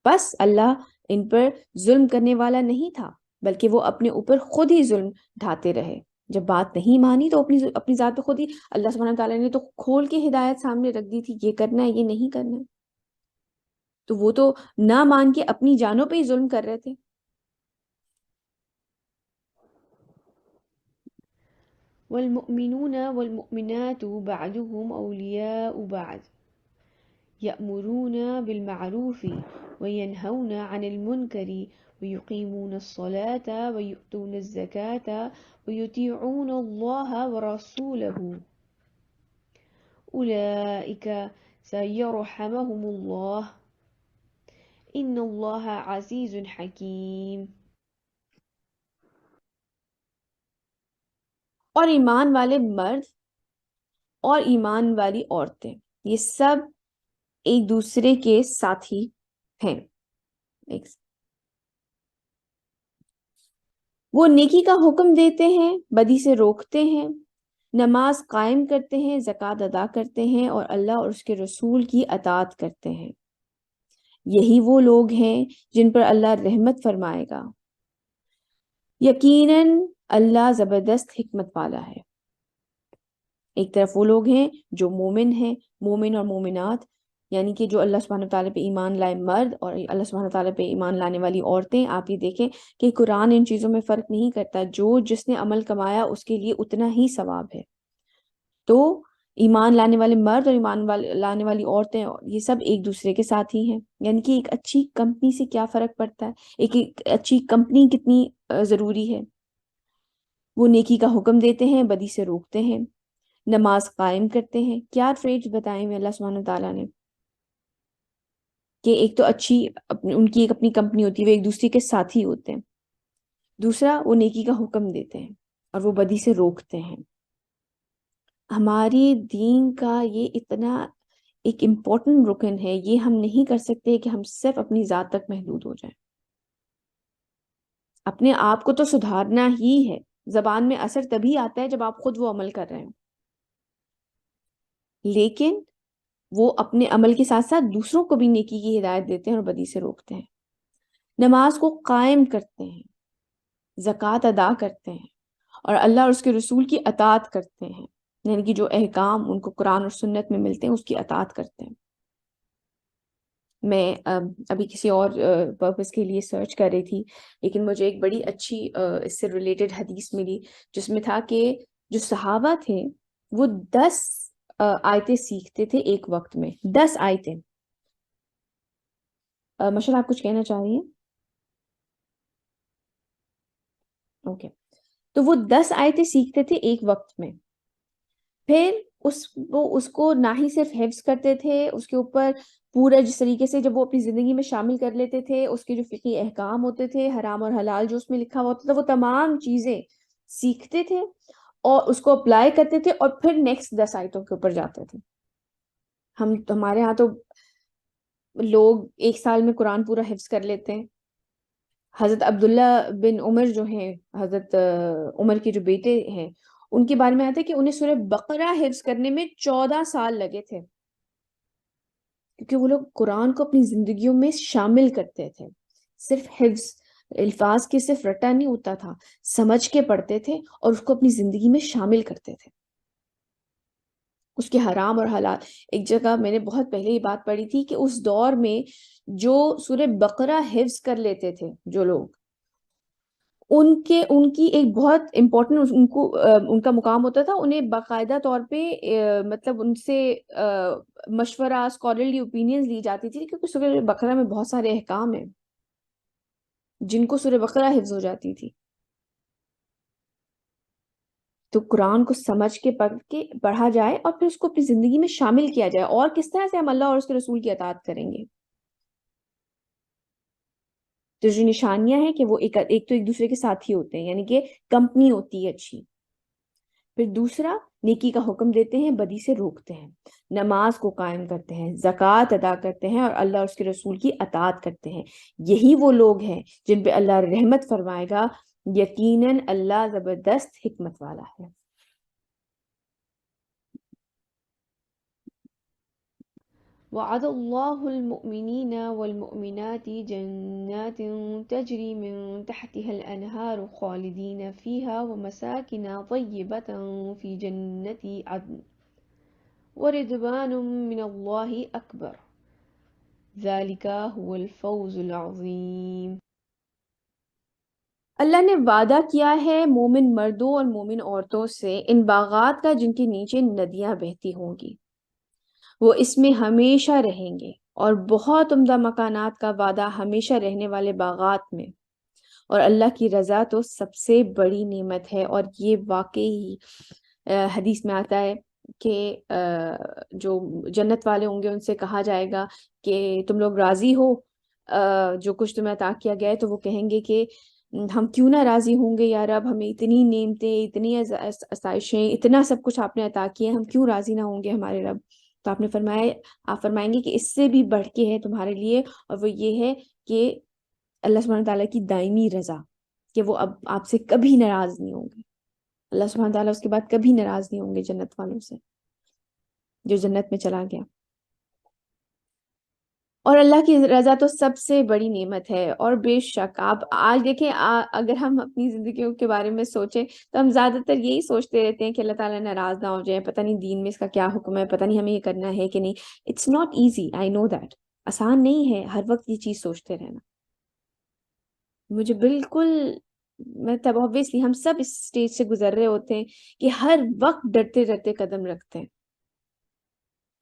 بس اللہ ان پر ظلم کرنے والا نہیں تھا، بلکہ وہ اپنے اوپر خود ہی ظلم ڈھاتے رہے. جب بات نہیں مانی تو اپنی ذات پہ خود ہی اللہ سبحانہ تعالیٰ نے تو کھول کے ہدایت سامنے رکھ دی تھی، یہ کرنا ہے، یہ نہیں کرنا ہے. تو وہ تو نہ مان کے اپنی جانوں پہ ہی ظلم کر رہے تھے. والمؤمنون والمؤمنات بعضهم أولياء بعض يأمرون بالمعروف وينهون عن المنكر ويقيمون الصلاة ويؤتون الزكاة ويطيعون الله ورسوله أولئك سيرحمهم الله إن الله عزيز حكيم. اور ایمان والے مرد اور ایمان والی عورتیں، یہ سب ایک دوسرے کے ساتھی ہیں. وہ نیکی کا حکم دیتے ہیں، بدی سے روکتے ہیں، نماز قائم کرتے ہیں، زکوٰۃ ادا کرتے ہیں، اور اللہ اور اس کے رسول کی اطاعت کرتے ہیں. یہی وہ لوگ ہیں جن پر اللہ رحمت فرمائے گا. یقیناً اللہ زبردست حکمت والا ہے. ایک طرف وہ لوگ ہیں جو مومن ہیں، مومن اور مومنات، یعنی کہ جو اللہ سبحانہ تعالیٰ پہ ایمان لائے مرد اور اللہ سبحانہ تعالیٰ پہ ایمان لانے والی عورتیں. آپ یہ دیکھیں کہ قرآن ان چیزوں میں فرق نہیں کرتا، جس نے عمل کمایا اس کے لیے اتنا ہی ثواب ہے. تو ایمان لانے والے مرد اور لانے والی عورتیں، یہ سب ایک دوسرے کے ساتھ ہی ہیں. یعنی کہ ایک اچھی کمپنی سے کیا فرق پڑتا ہے، ایک اچھی کمپنی کتنی ضروری ہے. وہ نیکی کا حکم دیتے ہیں، بدی سے روکتے ہیں، نماز قائم کرتے ہیں. کیا ٹریٹس بتائے ہوئے اللہ سبحانہ تعالیٰ نے کہ ایک تو اچھی ان کی ایک اپنی کمپنی ہوتی ہے، وہ ایک دوسرے کے ساتھی ہوتے ہیں. دوسرا، وہ نیکی کا حکم دیتے ہیں اور وہ بدی سے روکتے ہیں. ہماری دین کا یہ اتنا ایک امپورٹنٹ رکن ہے، یہ ہم نہیں کر سکتے کہ ہم صرف اپنی ذات تک محدود ہو جائیں. اپنے آپ کو تو سدھارنا ہی ہے. زبان میں اثر تبھی آتا ہے جب آپ خود وہ عمل کر رہے ہیں، لیکن وہ اپنے عمل کے ساتھ ساتھ دوسروں کو بھی نیکی کی ہدایت دیتے ہیں اور بدی سے روکتے ہیں. نماز کو قائم کرتے ہیں، زکوٰۃ ادا کرتے ہیں، اور اللہ اور اس کے رسول کی اطاعت کرتے ہیں. یعنی کہ جو احکام ان کو قرآن اور سنت میں ملتے ہیں اس کی اطاعت کرتے ہیں. میں ابھی کسی اور پرپس کے لیے سرچ کر رہی تھی، لیکن مجھے ایک بڑی اچھی اس سے ریلیٹڈ حدیث ملی، جس میں تھا کہ جو صحابہ تھے وہ 10 آیتیں سیکھتے تھے ایک وقت میں. 10 آیتیں. ماشاءاللہ آپ کچھ کہنا چاہ رہی ہیں؟ اوکے. تو وہ 10 آیتیں سیکھتے تھے ایک وقت میں. پھر اس کو نہ ہی صرف حفظ کرتے تھے، اس کے اوپر پورا جس طریقے سے جب وہ اپنی زندگی میں شامل کر لیتے تھے، اس کے جو فقہی احکام ہوتے تھے، حرام اور حلال جو اس میں لکھا ہوا ہوتا تھا، وہ تمام چیزیں سیکھتے تھے اور اس کو اپلائی کرتے تھے، اور پھر نیکسٹ 10 آیتوں کے اوپر جاتے تھے. ہمارے ہاں تو لوگ ایک سال میں قرآن پورا حفظ کر لیتے ہیں. حضرت عبداللہ بن عمر جو ہیں، حضرت عمر کے جو بیٹے ہیں، ان کے بارے میں آتا ہے کہ انہیں سورہ بقرہ حفظ کرنے میں 14 سال لگے تھے، کیونکہ وہ لوگ قرآن کو اپنی زندگیوں میں شامل کرتے تھے. صرف حفظ الفاظ کے صرف رٹا نہیں ہوتا تھا، سمجھ کے پڑھتے تھے اور اس کو اپنی زندگی میں شامل کرتے تھے. اس کے حرام اور حلال. ایک جگہ میں نے بہت پہلے یہ بات پڑھی تھی کہ اس دور میں جو سورہ بقرہ حفظ کر لیتے تھے جو لوگ، ان کی ایک بہت امپورٹنٹ ان کا مقام ہوتا تھا. انہیں باقاعدہ طور پہ مطلب ان سے مشورہ، اسکالرلی اوپینینز لی جاتی تھی، کیونکہ سورہ بقرہ میں بہت سارے احکام ہیں جن کو سورہ بقرہ حفظ ہو جاتی تھی. تو قرآن کو سمجھ کے پڑھا جائے اور پھر اس کو اپنی زندگی میں شامل کیا جائے. اور کس طرح سے ہم اللہ اور اس کے رسول کی اطاعت کریں گے؟ تو جو نشانیاں ہیں کہ وہ ایک تو ایک دوسرے کے ساتھی ہوتے ہیں، یعنی کہ کمپنی ہوتی ہے اچھی. پھر دوسرا، نیکی کا حکم دیتے ہیں، بدی سے روکتے ہیں، نماز کو قائم کرتے ہیں، زکوٰۃ ادا کرتے ہیں، اور اللہ اور اس کے رسول کی اطاعت کرتے ہیں. یہی وہ لوگ ہیں جن پہ اللہ رحمت فرمائے گا. یقیناً اللہ زبردست حکمت والا ہے. وعد الله المؤمنين والمؤمنات جنات تجري من تحتها الأنهار خالدين فيها ومساكن طيبة في جنة عدن ورضوان من الله أكبر ذلك هو الفوز العظيم. اللہ نے وعدہ کیا ہے مومن مردوں اور مومن عورتوں سے ان باغات کا جن کے نیچے ندیاں بہتی ہوں گی. وہ اس میں ہمیشہ رہیں گے، اور بہت عمدہ مکانات کا وعدہ ہمیشہ رہنے والے باغات میں. اور اللہ کی رضا تو سب سے بڑی نعمت ہے. اور یہ واقعی حدیث میں آتا ہے کہ جو جنت والے ہوں گے ان سے کہا جائے گا کہ تم لوگ راضی ہو جو کچھ تمہیں عطا کیا گیا ہے؟ تو وہ کہیں گے کہ ہم کیوں نہ راضی ہوں گے یا رب، ہمیں اتنی نعمتیں، اتنی آسائشیں، اتنا سب کچھ آپ نے عطا کیا ہے، ہم کیوں راضی نہ ہوں گے ہمارے رب؟ تو آپ نے فرمایا، آپ فرمائیں گے کہ اس سے بھی بڑھ کے ہے تمہارے لیے، اور وہ یہ ہے کہ اللہ سبحانہ تعالیٰ کی دائمی رضا، کہ وہ اب آپ سے کبھی ناراض نہیں ہوں گے. اللہ سبحانہ تعالیٰ اس کے بعد کبھی ناراض نہیں ہوں گے جنت والوں سے جو جنت میں چلا گیا. اور اللہ کی رضا تو سب سے بڑی نعمت ہے. اور بے شک آپ آج دیکھیں، اگر ہم اپنی زندگیوں کے بارے میں سوچیں تو ہم زیادہ تر یہی سوچتے رہتے ہیں کہ اللہ تعالیٰ ناراض نہ ہو جائے، پتہ نہیں دین میں اس کا کیا حکم ہے، پتہ نہیں ہمیں یہ کرنا ہے کہ نہیں. It's not easy, I know that. آسان نہیں ہے ہر وقت یہ چیز سوچتے رہنا. مجھے بالکل، مطلب obviously ہم سب اس سٹیج سے گزر رہے ہوتے ہیں کہ ہر وقت ڈرتے ڈرتے قدم رکھتے ہیں.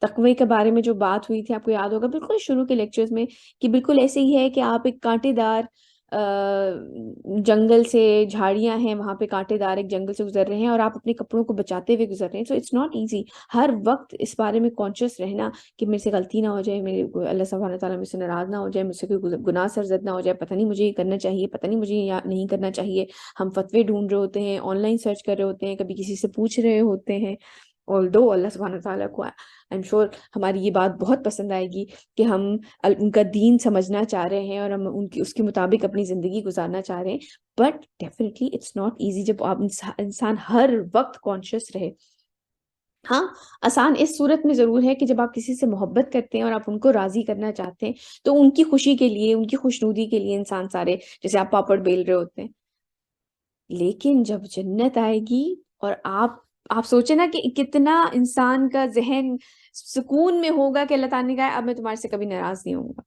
تقوی کے بارے میں جو بات ہوئی تھی آپ کو یاد ہوگا بالکل شروع کے لیکچرز میں، کہ بالکل ایسے ہی ہے کہ آپ ایک کانٹے دار جنگل سے، جھاڑیاں ہیں وہاں پہ، کانٹے دار ایک جنگل سے گزر رہے ہیں اور آپ اپنے کپڑوں کو بچاتے ہوئے گزر رہے ہیں. سو اٹس ناٹ ایزی ہر وقت اس بارے میں کانشیس رہنا کہ میرے سے غلطی نہ ہو جائے، میرے اللہ سبحانہ تعالیٰ مجھ سے ناراض نہ ہو جائے، مجھ سے کوئی گناہ سرزد نہ ہو جائے، پتہ نہیں مجھے یہ کرنا چاہیے، پتہ نہیں مجھے یہ نہیں کرنا چاہیے. ہم فتوے ڈھونڈ رہے ہوتے ہیں، آن لائن سرچ کر رہے ہوتے ہیں، کبھی کسی سے پوچھ رہے ہوتے ہیں. although اللہ سبحانہ تعالیٰ کو آئی ایم شیور ہماری یہ بات بہت پسند آئے گی کہ ہم ان کا دین سمجھنا چاہ رہے ہیں اور ہم اس کے مطابق اپنی زندگی گزارنا چاہ رہے ہیں. But definitely it's not easy جب آپ انسان ہر وقت کانشیس رہے. ہاں، آسان اس صورت میں ضرور ہے کہ جب آپ کسی سے محبت کرتے ہیں اور آپ ان کو راضی کرنا چاہتے ہیں تو ان کی خوشی کے لیے، ان کی خوشنودی کے لیے انسان سارے، جیسے آپ پاپڑ بیل رہے ہوتے ہیں. لیکن جب جنت آئے گی اور آپ سوچیں نا کہ کتنا انسان کا ذہن سکون میں ہوگا کہ اللہ تعالیٰ نے کہا اب میں تمہارے سے کبھی ناراض نہیں ہوں گا.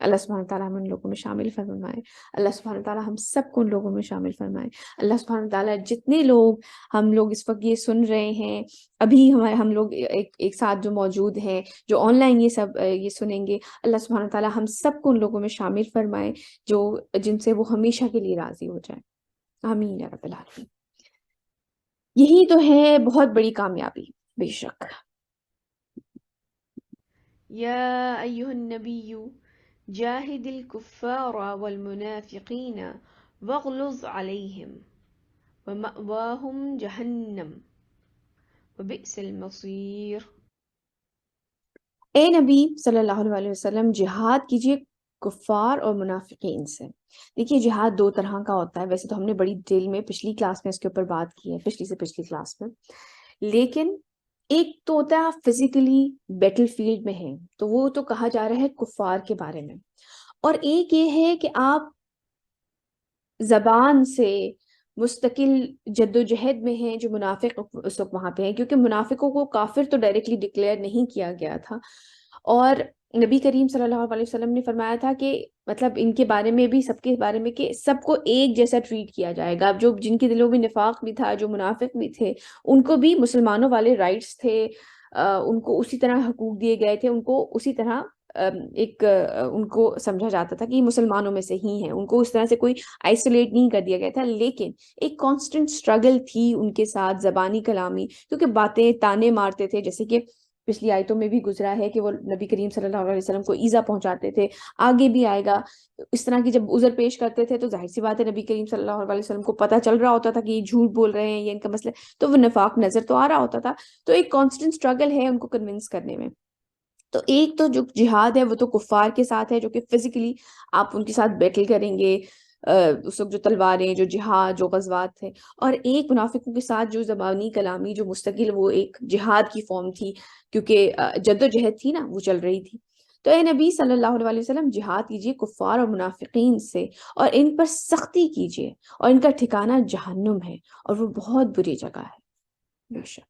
اللہ سبحانہ تعالیٰ ہم ان لوگوں میں شامل فرمائے. اللہ سبحانہ تعالیٰ ہم سب کو ان لوگوں میں شامل فرمائے. اللہ سبحانہ تعالیٰ جتنے لوگ ہم لوگ اس وقت یہ سن رہے ہیں، ابھی ہم لوگ ایک ساتھ جو موجود ہیں، جو آن لائن یہ سنیں گے، اللہ سبحانہ تعالیٰ ہم سب کو ان لوگوں میں شامل فرمائے جن سے وہ ہمیشہ کے لیے راضی ہو جائے. آمین یا رب العالمین. یہی تو ہے بہت بڑی کامیابی بے شک. يا أيها النبي جاهد الكفار والمنافقين واغلظ عليهم ومأواهم جهنم وبئس المصير. اے نبی صلی اللہ علیہ وسلم، جہاد کیجیے کفار اور منافقین سے. دیکھیے جہاد دو طرح کا ہوتا ہے، ویسے تو ہم نے بڑی ڈیٹیل میں پچھلی کلاس میں اس کے اوپر بات کی ہے، پچھلی سے پچھلی کلاس میں. لیکن ایک تو ہوتا ہے فزیکلی بیٹل فیلڈ میں ہے، تو وہ تو کہا جا رہا ہے کفار کے بارے میں. اور ایک یہ ہے کہ آپ زبان سے مستقل جد و جہد میں ہیں، جو منافق اس وقت وہاں پہ ہیں، کیونکہ منافقوں کو کافر تو ڈائریکٹلی ڈکلیئر نہیں کیا گیا تھا. اور نبی کریم صلی اللہ علیہ وسلم نے فرمایا تھا کہ مطلب ان کے بارے میں بھی، سب کے بارے میں، کہ سب کو ایک جیسا ٹریٹ کیا جائے گا. جو جن کے دلوں میں نفاق بھی تھا، جو منافق بھی تھے، ان کو بھی مسلمانوں والے رائٹس تھے، ان کو اسی طرح حقوق دیے گئے تھے، ان کو اسی طرح ان کو سمجھا جاتا تھا کہ یہ مسلمانوں میں سے ہی ہیں، ان کو اس طرح سے کوئی آئسولیٹ نہیں کر دیا گیا تھا. لیکن ایک کانسٹنٹ اسٹرگل تھی ان کے ساتھ، زبانی کلامی، کیونکہ باتیں تانے مارتے تھے، جیسے کہ پچھلی آیتوں میں بھی گزرا ہے کہ وہ نبی کریم صلی اللہ علیہ وسلم کو ایذا پہنچاتے تھے. آگے بھی آئے گا اس طرح کی، جب عذر پیش کرتے تھے تو ظاہر سی بات ہے نبی کریم صلی اللہ علیہ وسلم کو پتہ چل رہا ہوتا تھا کہ یہ جھوٹ بول رہے ہیں، یہ ان کا مسئلہ، تو وہ نفاق نظر تو آ رہا ہوتا تھا. تو ایک کانسٹنٹ اسٹرگل ہے ان کو کنونس کرنے میں. تو ایک تو جو جہاد ہے وہ تو کفار کے ساتھ ہے، جو کہ فزیکلی آپ ان کے ساتھ بیٹل کریں گے، اس وقت جو تلواریں، جو جہاد، جو غزوات تھے. اور ایک منافقوں کے ساتھ جو زبانی کلامی، جو مستقل، وہ ایک جہاد کی فارم تھی، کیونکہ جد و جہد تھی نا، وہ چل رہی تھی. تو اے نبی صلی اللہ علیہ وسلم، جہاد کیجیے کفار اور منافقین سے، اور ان پر سختی کیجیے، اور ان کا ٹھکانہ جہنم ہے، اور وہ بہت بری جگہ ہے بے شک.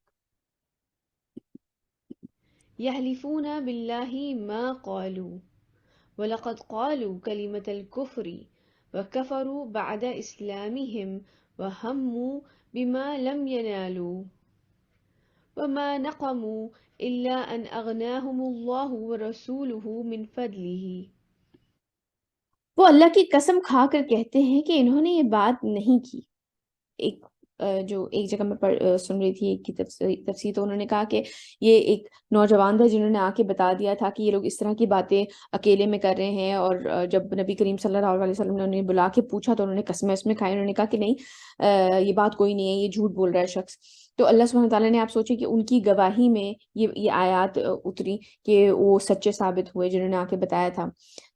يحلفون بالله ما قالوا ولقد قالوا كلمة الكفر وكفروا بعد إسلامهم وهموا بما لم ينالوا وما نقموا إلا أن أغناهم الله ورسوله من فضله. وہ اللہ کی قسم کھا کر کہتے ہیں کہ انہوں نے یہ بات نہیں کی. ایک جو ایک جگہ میں سن رہی تھی ایک کی تفسیر، تو انہوں نے کہا کہ یہ ایک نوجوان تھا جنہوں نے آ کے بتا دیا تھا کہ یہ لوگ اس طرح کی باتیں اکیلے میں کر رہے ہیں، اور جب نبی کریم صلی اللہ علیہ وسلم نے انہیں بلا کے پوچھا تو انہوں نے قسمیں اس میں کھائی، انہوں نے کہا کہ نہیں یہ بات کوئی نہیں ہے، یہ جھوٹ بول رہا ہے شخص۔ تو اللہ سبحانہ تعالیٰ نے، آپ سوچیں کہ ان کی گواہی میں یہ آیات اتری کہ وہ سچے ثابت ہوئے جنہوں نے آ کے بتایا تھا۔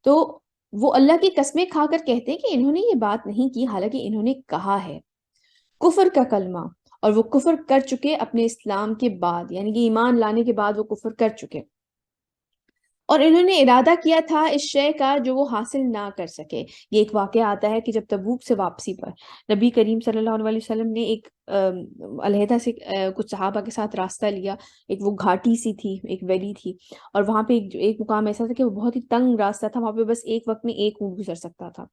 تو وہ اللہ کی قسمیں کھا کر کہتے ہیں کہ انہوں نے یہ بات نہیں کی، حالانکہ انہوں نے کہا ہے کفر کا کلمہ، اور وہ کفر کر چکے اپنے اسلام کے بعد، یعنی کہ ایمان لانے کے بعد وہ کفر کر چکے، اور انہوں نے ارادہ کیا تھا اس شے کا جو وہ حاصل نہ کر سکے۔ یہ ایک واقعہ آتا ہے کہ جب تبوک سے واپسی پر نبی کریم صلی اللہ علیہ وسلم نے ایک علیحدہ سے کچھ صحابہ کے ساتھ راستہ لیا، ایک وہ گھاٹی سی تھی، ایک ویلی تھی، اور وہاں پہ ایک مقام ایسا تھا کہ وہ بہت ہی تنگ راستہ تھا، وہاں پہ بس ایک وقت میں ایک اونٹ گزر سکتا تھا۔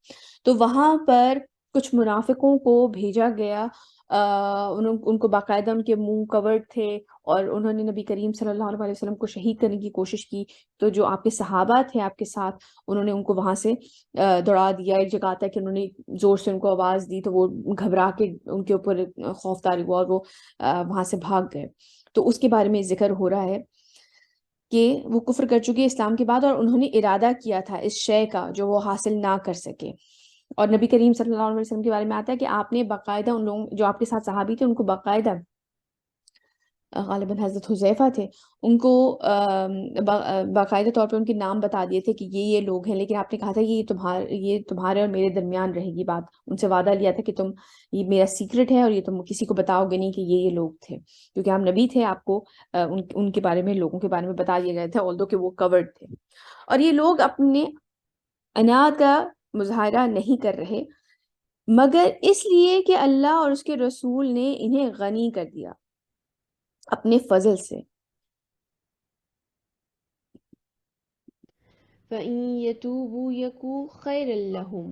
تو وہاں پر کچھ منافقوں کو بھیجا گیا، ان کو باقاعدہ ان کے منہ کورڈ تھے، اور انہوں نے نبی کریم صلی اللہ علیہ وسلم کو شہید کرنے کی کوشش کی۔ تو جو آپ کے صحابہ تھے آپ کے ساتھ، انہوں نے ان کو وہاں سے دوڑا دیا۔ ایک جگہ آتا ہے کہ انہوں نے زور سے ان کو آواز دی تو وہ گھبرا کے ان کے اوپر خوف طاری ہوا، اور وہ وہاں سے بھاگ گئے۔ تو اس کے بارے میں ذکر ہو رہا ہے کہ وہ کفر کر چکے اسلام کے بعد، اور انہوں نے ارادہ کیا تھا اس شے کا جو وہ حاصل نہ کر سکے۔ اور نبی کریم صلی اللہ علیہ وسلم کے بارے میں آتا ہے کہ آپ نے باقاعدہ ان لوگوں جو آپ کے ساتھ صحابی تھے ان کو باقاعدہ، غالباً حضرت حذیفہ تھے، ان کو باقاعدہ طور پہ ان کے نام بتا دیے تھے کہ یہ لوگ ہیں، لیکن آپ نے کہا تھا کہ یہ تمہارے اور میرے درمیان رہے گی بات۔ ان سے وعدہ لیا تھا کہ یہ میرا سیکرٹ ہے اور یہ تم کسی کو بتاؤ گے نہیں کہ یہ لوگ تھے، کیونکہ ہم نبی تھے، آپ کو ان کے بارے میں، لوگوں کے بارے میں بتا دیا گیا تھا، although کہ وہ کورڈ تھے۔ اور یہ لوگ اپنے انا کا مظاہرہ نہیں کر رہے مگر اس لیے کہ اللہ اور اس کے رسول نے انہیں غنی کر دیا اپنے فضل سے۔ فَإِن يَتُوبُوا يَكُ خَيْرًا لَّهُمْ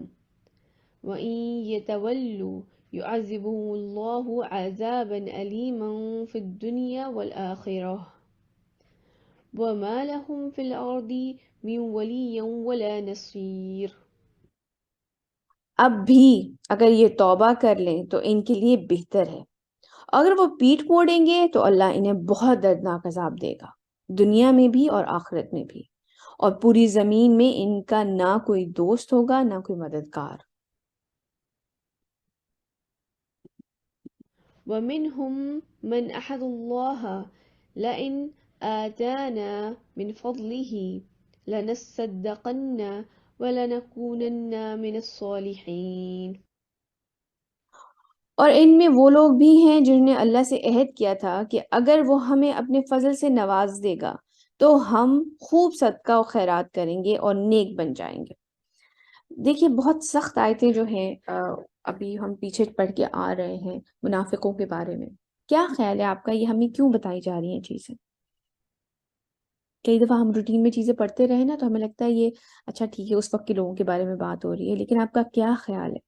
وَإِن يَتَوَلُّوا يُعَذِّبْهُمُ اللَّهُ عَذَابًا أَلِيمًا فِي الدُّنْيَا وَالْآخِرَةِ وَمَا لَهُمْ فِي الْأَرْضِ مِن وَلِيٍّ وَلَا نَصِيرٍ۔ اب بھی اگر یہ توبہ کر لیں تو ان کے لیے بہتر ہے، اگر وہ پیٹھ موڑیں گے تو اللہ انہیں بہت دردناک عذاب دے گا، دنیا میں بھی اور آخرت میں بھی، اور پوری زمین میں ان کا نہ کوئی دوست ہوگا نہ کوئی مددگار۔ وَمِنْهُمْ مَنْ أَحَدَ اللَّهَ لَئِنْ آتَانَا مِنْ فَضْلِهِ لَنَصَّدَّقَنَّ وَلَنَكُونَنَّ مِنَ الصَّالِحِينَ۔ اور ان میں وہ لوگ بھی ہیں جنہوں نے اللہ سے عہد کیا تھا کہ اگر وہ ہمیں اپنے فضل سے نواز دے گا تو ہم خوب صدقہ و خیرات کریں گے اور نیک بن جائیں گے۔ دیکھیے بہت سخت آیتیں جو ہیں ابھی ہم پیچھے پڑھ کے آ رہے ہیں منافقوں کے بارے میں، کیا خیال ہے آپ کا، یہ ہمیں کیوں بتائی جا رہی ہیں چیزیں؟ کئی دفعہ ہم روٹین میں چیزیں پڑھتے رہے نا تو ہمیں لگتا ہے یہ اچھا ٹھیک ہے، اس وقت کے لوگوں کے بارے میں بات ہو رہی ہے، لیکن آپ کا کیا خیال ہے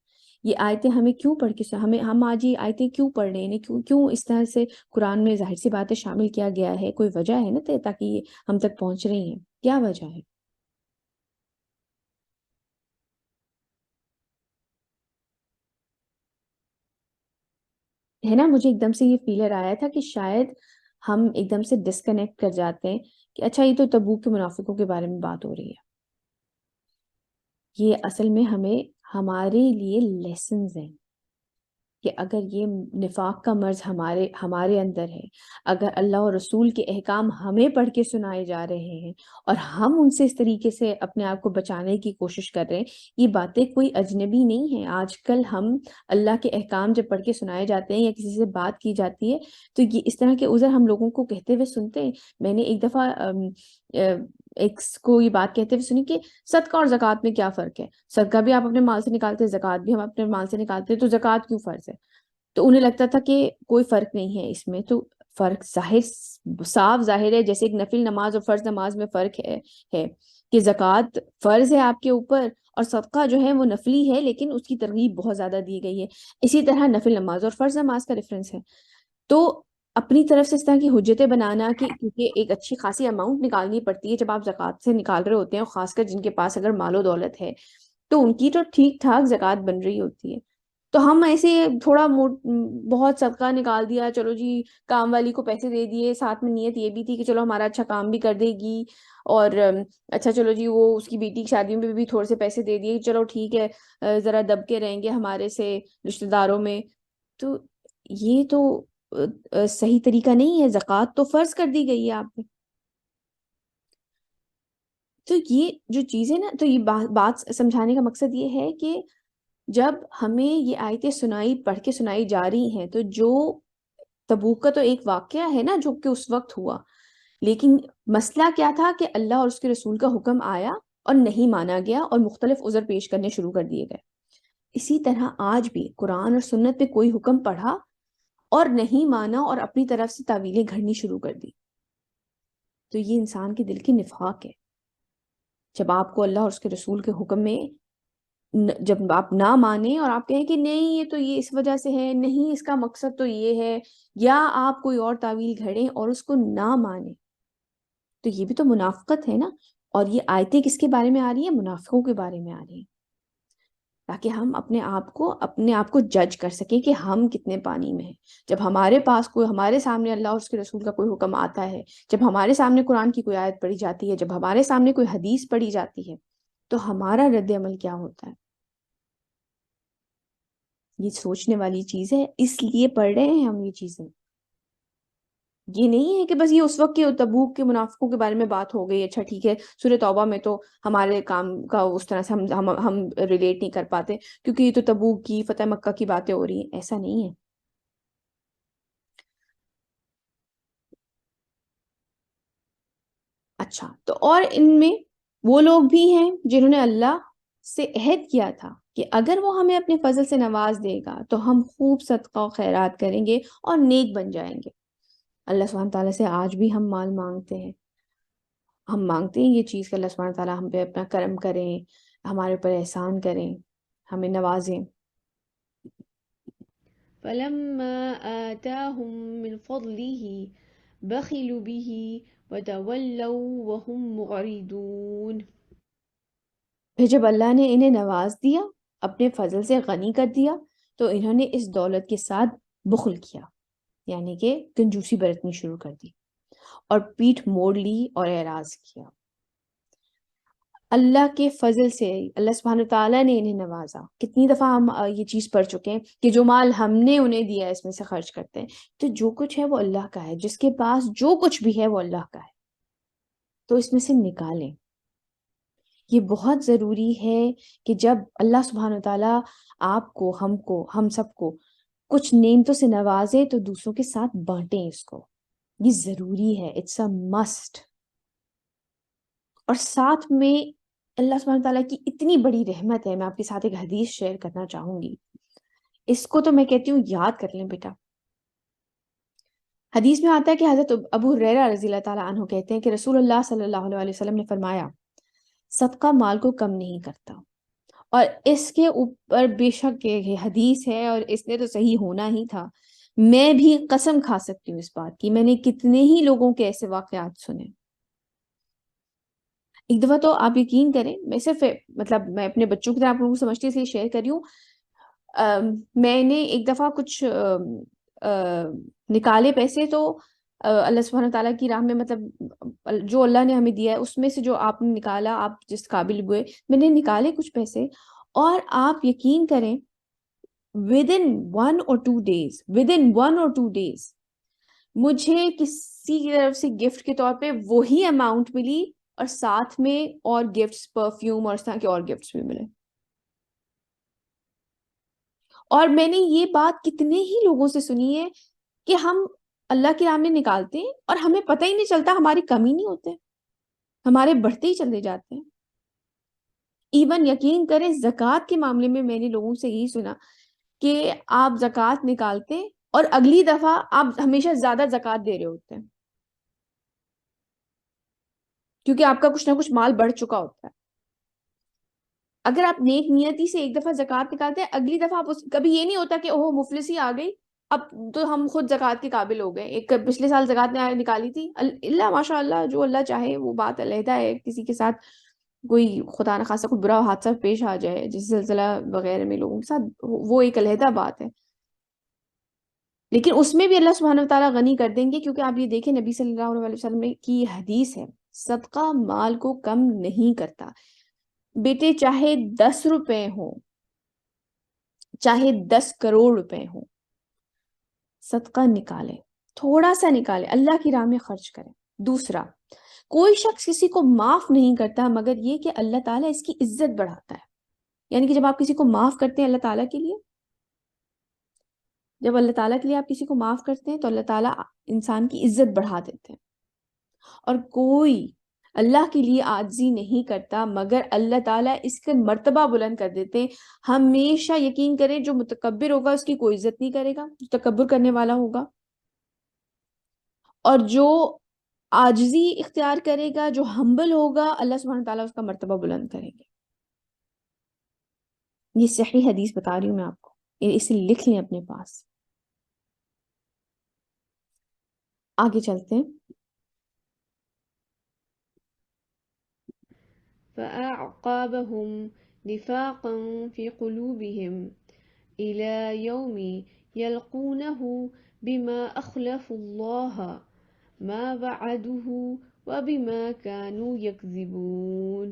یہ آیتیں ہمیں کیوں پڑھ کے ہم آج یہ آیتیں کیوں پڑھ رہے ہیں، کیوں اس طرح سے قرآن میں ظاہر سی باتیں شامل کیا گیا ہے؟ کوئی وجہ ہے نا تاکہ یہ ہم تک پہنچ رہی ہیں، کیا وجہ ہے نا؟ مجھے ایک دم سے یہ فیلر آیا تھا کہ شاید ہم ایک دم سے ڈسکنیکٹ کر جاتے ہیں کہ اچھا یہ تو تبوک کے منافقوں کے بارے میں بات ہو رہی ہے، یہ اصل میں ہمارے لیے لیسنز ہیں کہ اگر یہ نفاق کا مرض ہمارے اندر ہے، اگر اللہ اور رسول کے احکام ہمیں پڑھ کے سنائے جا رہے ہیں اور ہم ان سے اس طریقے سے اپنے آپ کو بچانے کی کوشش کر رہے ہیں، یہ باتیں کوئی اجنبی نہیں ہیں۔ آج کل ہم اللہ کے احکام جب پڑھ کے سنائے جاتے ہیں یا کسی سے بات کی جاتی ہے تو یہ اس طرح کے عذر ہم لوگوں کو کہتے ہوئے سنتے ہیں۔ میں نے ایک دفعہ ایک کو یہ بات کہتے ہوئے سنی کہ صدقہ اور زکوٰۃ میں کیا فرق ہے، صدقہ بھی آپ اپنے مال سے نکالتے ہیں، زکوٰۃ بھی ہم اپنے مال سے نکالتے ہیں، تو زکوٰۃ کیوں فرض ہے؟ تو انہیں لگتا تھا کہ کوئی فرق نہیں ہے اس میں، تو فرق صاف ظاہر ہے، جیسے ایک نفل نماز اور فرض نماز میں فرق ہے کہ زکوٰۃ فرض ہے آپ کے اوپر اور صدقہ جو ہے وہ نفلی ہے لیکن اس کی ترغیب بہت زیادہ دی گئی ہے، اسی طرح نفل نماز اور فرض نماز کا ڈفرینس ہے۔ تو اپنی طرف سے اس طرح کی حجتیں بنانا کہ کیونکہ ایک اچھی خاصی اماؤنٹ نکالنی پڑتی ہے جب آپ زکوٰۃ سے نکال رہے ہوتے ہیں، اور خاص کر جن کے پاس اگر مال و دولت ہے تو ان کی تو ٹھیک ٹھاک زکوٰۃ بن رہی ہوتی ہے، تو ہم ایسے تھوڑا بہت صدقہ نکال دیا، چلو جی کام والی کو پیسے دے دیے، ساتھ میں نیت یہ بھی تھی کہ چلو ہمارا اچھا کام بھی کر دے گی، اور اچھا چلو جی وہ اس کی بیٹی کی شادیوں میں بھی تھوڑے سے پیسے دے دیے، چلو ٹھیک ہے ذرا دب کے رہیں گے ہمارے سے رشتہ داروں میں. تو یہ تو صحیح طریقہ نہیں ہے. زکوٰۃ تو فرض کر دی گئی ہے آپ پہ. تو یہ جو چیزیں نا، تو یہ بات سمجھانے کا مقصد یہ ہے کہ جب ہمیں یہ آیتیں پڑھ کے سنائی جا رہی ہیں، تو جو تبوک کا تو ایک واقعہ ہے نا جو کہ اس وقت ہوا، لیکن مسئلہ کیا تھا کہ اللہ اور اس کے رسول کا حکم آیا اور نہیں مانا گیا اور مختلف عذر پیش کرنے شروع کر دیے گئے. اسی طرح آج بھی قرآن اور سنت پہ کوئی حکم پڑھا اور نہیں مانا اور اپنی طرف سے تعویلیں گھڑنی شروع کر دی، تو یہ انسان کے دل کی نفاق ہے. جب آپ کو اللہ اور اس کے رسول کے حکم میں جب آپ نہ مانیں اور آپ کہیں کہ نہیں یہ تو یہ اس وجہ سے ہے، نہیں اس کا مقصد تو یہ ہے، یا آپ کوئی اور تعویل گھڑیں اور اس کو نہ مانیں، تو یہ بھی تو منافقت ہے نا. اور یہ آیتیں کس کے بارے میں آ رہی ہیں؟ منافقوں کے بارے میں آ رہی ہیں، تاکہ ہم اپنے آپ کو جج کر سکیں کہ ہم کتنے پانی میں ہیں. جب ہمارے پاس ہمارے سامنے اللہ اور اس کے رسول کا کوئی حکم آتا ہے، جب ہمارے سامنے قرآن کی کوئی آیت پڑھی جاتی ہے، جب ہمارے سامنے کوئی حدیث پڑھی جاتی ہے، تو ہمارا رد عمل کیا ہوتا ہے؟ یہ سوچنے والی چیز ہے. اس لیے پڑھ رہے ہیں ہم یہ چیزیں. یہ نہیں ہے کہ بس یہ اس وقت کے تبوک کے منافقوں کے بارے میں بات ہو گئی، اچھا ٹھیک ہے سورہ توبہ میں تو ہمارے کام کا اس طرح سے ہم ریلیٹ نہیں کر پاتے کیونکہ یہ تو تبوک کی فتح مکہ کی باتیں ہو رہی ہیں. ایسا نہیں ہے. اچھا، تو اور ان میں وہ لوگ بھی ہیں جنہوں نے اللہ سے عہد کیا تھا کہ اگر وہ ہمیں اپنے فضل سے نواز دے گا تو ہم خوب صدقہ و خیرات کریں گے اور نیک بن جائیں گے. اللہ سبحانہ تعالیٰ سے آج بھی ہم مال مانگتے ہیں. ہم مانگتے ہیں یہ چیز کہ اللہ سبحانہ تعالیٰ ہم پہ اپنا کرم کریں، ہمارے اوپر احسان کریں، ہمیں نوازیں. فلما آتاهم من فضله بخلوا به وتولوا وهم معرضون. پھر جب اللہ نے انہیں نواز دیا، اپنے فضل سے غنی کر دیا، تو انہوں نے اس دولت کے ساتھ بخل کیا، یعنی کہ کنجوسی برتنی شروع کر دی اور پیٹھ موڑ لی اور اعراض کیا. اللہ کے فضل سے اللہ سبحانہ تعالیٰ نے انہیں نوازا. کتنی دفعہ ہم یہ چیز پڑھ چکے ہیں کہ جو مال ہم نے انہیں دیا ہے اس میں سے خرچ کرتے ہیں. تو جو کچھ ہے وہ اللہ کا ہے، جس کے پاس جو کچھ بھی ہے وہ اللہ کا ہے، تو اس میں سے نکالیں. یہ بہت ضروری ہے کہ جب اللہ سبحانہ تعالیٰ آپ کو، ہم سب کو کچھ نعمتوں سے نوازے تو دوسروں کے ساتھ بانٹیں اس کو. یہ ضروری ہے، اٹس اے مسٹ. اور ساتھ میں اللہ سبحانہ تعالیٰ کی اتنی بڑی رحمت ہے. میں آپ کے ساتھ ایک حدیث شیئر کرنا چاہوں گی، اس کو تو میں کہتی ہوں یاد کر لیں بیٹا. حدیث میں آتا ہے کہ حضرت ابو ہریرہ رضی اللہ تعالیٰ عنہ کہتے ہیں کہ رسول اللہ صلی اللہ علیہ وسلم نے فرمایا، صدقہ مال کو کم نہیں کرتا. اور اس کے اوپر بے شک یہ حدیث ہے اور اس نے تو صحیح ہونا ہی تھا. میں بھی قسم کھا سکتی ہوں اس بات کی، میں نے کتنے ہی لوگوں کے ایسے واقعات سنے. ایک دفعہ تو آپ یقین کریں، میں صرف مطلب میں اپنے بچوں کی طرح آپ لوگوں کو سمجھتی اس لیے شیئر کر رہی ہوں. میں نے ایک دفعہ کچھ نکالے پیسے، تو اللہ سبحانہ تعالیٰ کی راہ میں، مطلب جو اللہ نے ہمیں دیا ہے اس میں سے جو آپ نے نکالا، آپ جس قابل ہوئے، میں نے نکالے کچھ پیسے، اور آپ یقین کریں within 1 or 2 days مجھے کسی کی طرف سے گفٹ کے طور پہ وہی اماؤنٹ ملی، اور ساتھ میں اور گفٹس، پرفیوم اور اس طرح کے اور گفٹس بھی ملے. اور میں نے یہ بات کتنے ہی لوگوں سے سنی ہے کہ ہم اللہ کی راہ میں نکالتے ہیں اور ہمیں پتہ ہی نہیں چلتا، ہماری کمی نہیں ہوتے، ہمارے بڑھتے ہی چلے جاتے ہیں. ایون یقین کریں زکوٰۃ کے معاملے میں نے لوگوں سے یہی سنا کہ آپ زکوٰۃ نکالتے ہیں اور اگلی دفعہ آپ ہمیشہ زیادہ زکوٰۃ دے رہے ہوتے ہیں، کیونکہ آپ کا کچھ نہ کچھ مال بڑھ چکا ہوتا ہے. اگر آپ نیک نیتی سے ایک دفعہ زکوٰۃ نکالتے ہیں، اگلی دفعہ آپ کبھی یہ نہیں ہوتا کہ اوہ مفلسی آ گئی، اب تو ہم خود زکوٰۃ کے قابل ہو گئے. ایک پچھلے سال زکوٰۃ نے نکالی تھی، اللہ ماشاء اللہ جو اللہ چاہے، وہ بات علیحدہ ہے کسی کے ساتھ کوئی خدا نخواستہ کوئی برا حادثہ پیش آ جائے جیسے زلزلہ وغیرہ میں لوگوں کے ساتھ، وہ ایک علیحدہ بات ہے، لیکن اس میں بھی اللہ سبحانہ وتعالیٰ غنی کر دیں گے، کیونکہ آپ یہ دیکھیں نبی صلی اللہ علیہ وسلم کی حدیث ہے، صدقہ مال کو کم نہیں کرتا. بیٹے چاہے 10 روپے ہوں، چاہے 10 کروڑ روپے ہوں، صدقہ نکالے، تھوڑا سا نکالے، اللہ کی راہ میں خرچ کرے. دوسرا، کوئی شخص کسی کو معاف نہیں کرتا مگر یہ کہ اللہ تعالیٰ اس کی عزت بڑھاتا ہے. یعنی کہ جب آپ کسی کو معاف کرتے ہیں اللہ تعالیٰ کے لیے، جب اللہ تعالیٰ کے لیے آپ کسی کو معاف کرتے ہیں تو اللہ تعالیٰ انسان کی عزت بڑھا دیتے ہیں. اور کوئی اللہ کے لیے عاجزی نہیں کرتا مگر اللہ تعالیٰ اس کا مرتبہ بلند کر دیتے ہیں. ہمیشہ یقین کریں جو متکبر ہوگا اس کی کوئی عزت نہیں کرے گا، جو تکبر کرنے والا ہوگا، اور جو عاجزی اختیار کرے گا، جو ہمبل ہوگا، اللہ سبحانہ تعالیٰ اس کا مرتبہ بلند کریں گے. یہ صحیح حدیث بتا رہی ہوں میں آپ کو، اسے لکھ لیں اپنے پاس. آگے چلتے ہیں. فأعقابهم نفاقا في قلوبهم إلى يوم يلقونه بما أخلفوا الله ما وعدوه وبما كانوا يكذبون.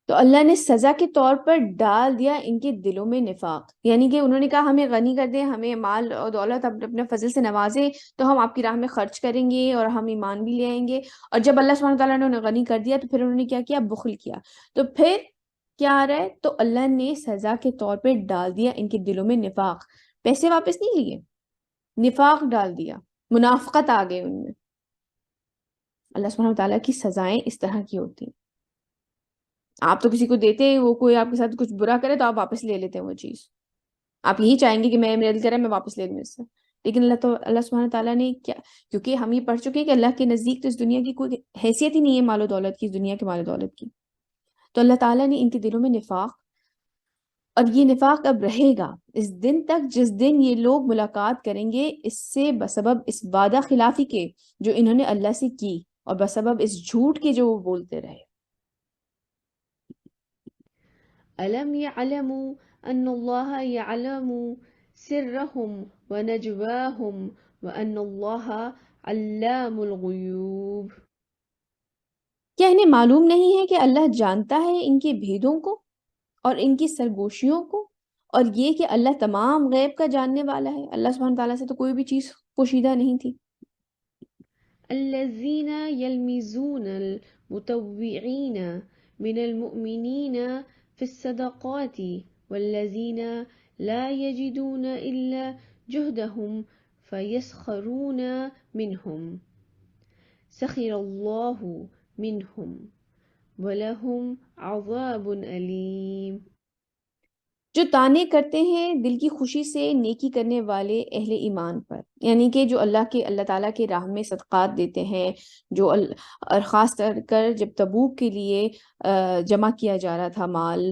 تو اللہ نے سزا کے طور پر ڈال دیا ان کے دلوں میں نفاق، یعنی کہ انہوں نے کہا ہمیں غنی کر دیں، ہمیں مال اور دولت اپنے فضل سے نوازیں تو ہم آپ کی راہ میں خرچ کریں گے اور ہم ایمان بھی لے آئیں گے. اور جب اللہ سبحانہ تعالیٰ نے انہیں غنی کر دیا تو پھر انہوں نے کیا کیا؟ بخل کیا. تو پھر کیا آ رہا ہے؟ تو اللہ نے سزا کے طور پہ ڈال دیا ان کے دلوں میں نفاق. پیسے واپس نہیں لیے، نفاق ڈال دیا، منافقت آ گئی ان میں. اللہ سبحانہ تعالیٰ کی سزائیں اس طرح کی ہوتی ہیں. آپ تو کسی کو دیتے ہیں، وہ کوئی آپ کے ساتھ کچھ برا کرے تو آپ واپس لے لیتے ہیں وہ چیز، آپ یہی چاہیں گے کہ میرے دل کرے میں واپس لے لوں اس سے. لیکن اللہ سبحانہ تعالیٰ نے کیا، کیونکہ ہم یہ پڑھ چکے ہیں کہ اللہ کے نزدیک تو اس دنیا کی کوئی حیثیت ہی نہیں ہے مال و دولت کی، اس دنیا کے مال و دولت کی. تو اللہ تعالیٰ نے ان کے دلوں میں نفاق، اور یہ نفاق اب رہے گا اس دن تک جس دن یہ لوگ ملاقات کریں گے، اس سے بسبب اس وعدہ خلافی کے جو انہوں نے اللہ سے کی، اور بسبب اس جھوٹ کے جو وہ بولتے رہے. ألم يعلموا أن الله يعلم سرهم ونجواهم وأن الله علام الغيوب. کیا انہیں معلوم نہیں ہے کہ اللہ جانتا ہے ان کے بھیدوں کو اور ان کی سرگوشیوں کو، اور یہ کہ اللہ تمام غیب کا جاننے والا ہے. اللہ سبحانہ تعالیٰ سے تو کوئی بھی چیز پوشیدہ نہیں تھی. الذين يلمزون المتطوعين من المؤمنين في الصدقات والذين لا يجدون إلا جهدهم فيسخرون منهم سخر الله منهم ولهم عذاب أليم. جو طعنے کرتے ہیں دل کی خوشی سے نیکی کرنے والے اہل ایمان پر، یعنی کہ جو اللہ تعالیٰ کے راہ میں صدقات دیتے ہیں، جو اور خاص کر جب تبوک کے لیے جمع کیا جا رہا تھا مال،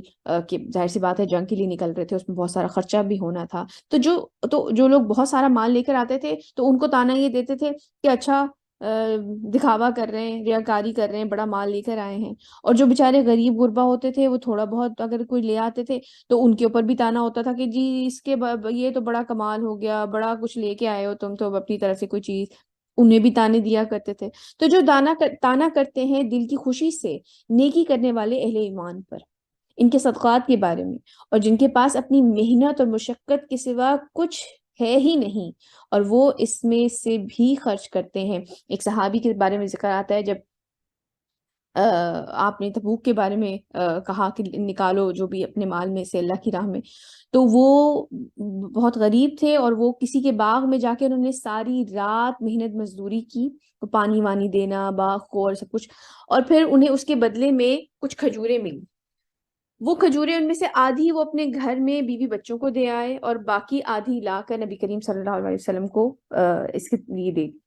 کہ ظاہر سی بات ہے جنگ کے لیے نکل رہے تھے، اس میں بہت سارا خرچہ بھی ہونا تھا، تو جو لوگ بہت سارا مال لے کر آتے تھے تو ان کو طعنہ یہ دیتے تھے کہ اچھا دکھاوا کر رہے ہیں، ریاکاری کر رہے ہیں، بڑا مال لے کر آئے ہیں. اور جو بیچارے غریب غربا ہوتے تھے وہ تھوڑا بہت اگر کوئی لے آتے تھے تو ان کے اوپر بھی طعنہ ہوتا تھا کہ جی اس کے یہ تو بڑا کمال ہو گیا، بڑا کچھ لے کے آئے ہو تم تو اپنی طرف سے کوئی چیز. انہیں بھی طعنے دیا کرتے تھے. تو جو طعنہ کرتے ہیں دل کی خوشی سے نیکی کرنے والے اہل ایمان پر ان کے صدقات کے بارے میں، اور جن کے پاس اپنی محنت اور مشقت کے سوا کچھ ہے ہی نہیں اور وہ اس میں سے بھی خرچ کرتے ہیں. ایک صحابی کے بارے میں ذکر آتا ہے، جب آپ نے تبوک کے بارے میں کہا کہ نکالو جو بھی اپنے مال میں سے اللہ کی راہ میں، تو وہ بہت غریب تھے اور وہ کسی کے باغ میں جا کے انہوں نے ساری رات محنت مزدوری کی، پانی وانی دینا باغ کو اور سب کچھ، اور پھر انہیں اس کے بدلے میں کچھ کھجوریں ملی. وہ کھجوریں ان میں سے آدھی وہ اپنے گھر میں بیوی بچوں کو دے آئے اور باقی آدھی لا کر نبی کریم صلی اللہ علیہ وسلم کو اس کے لیے دے دی.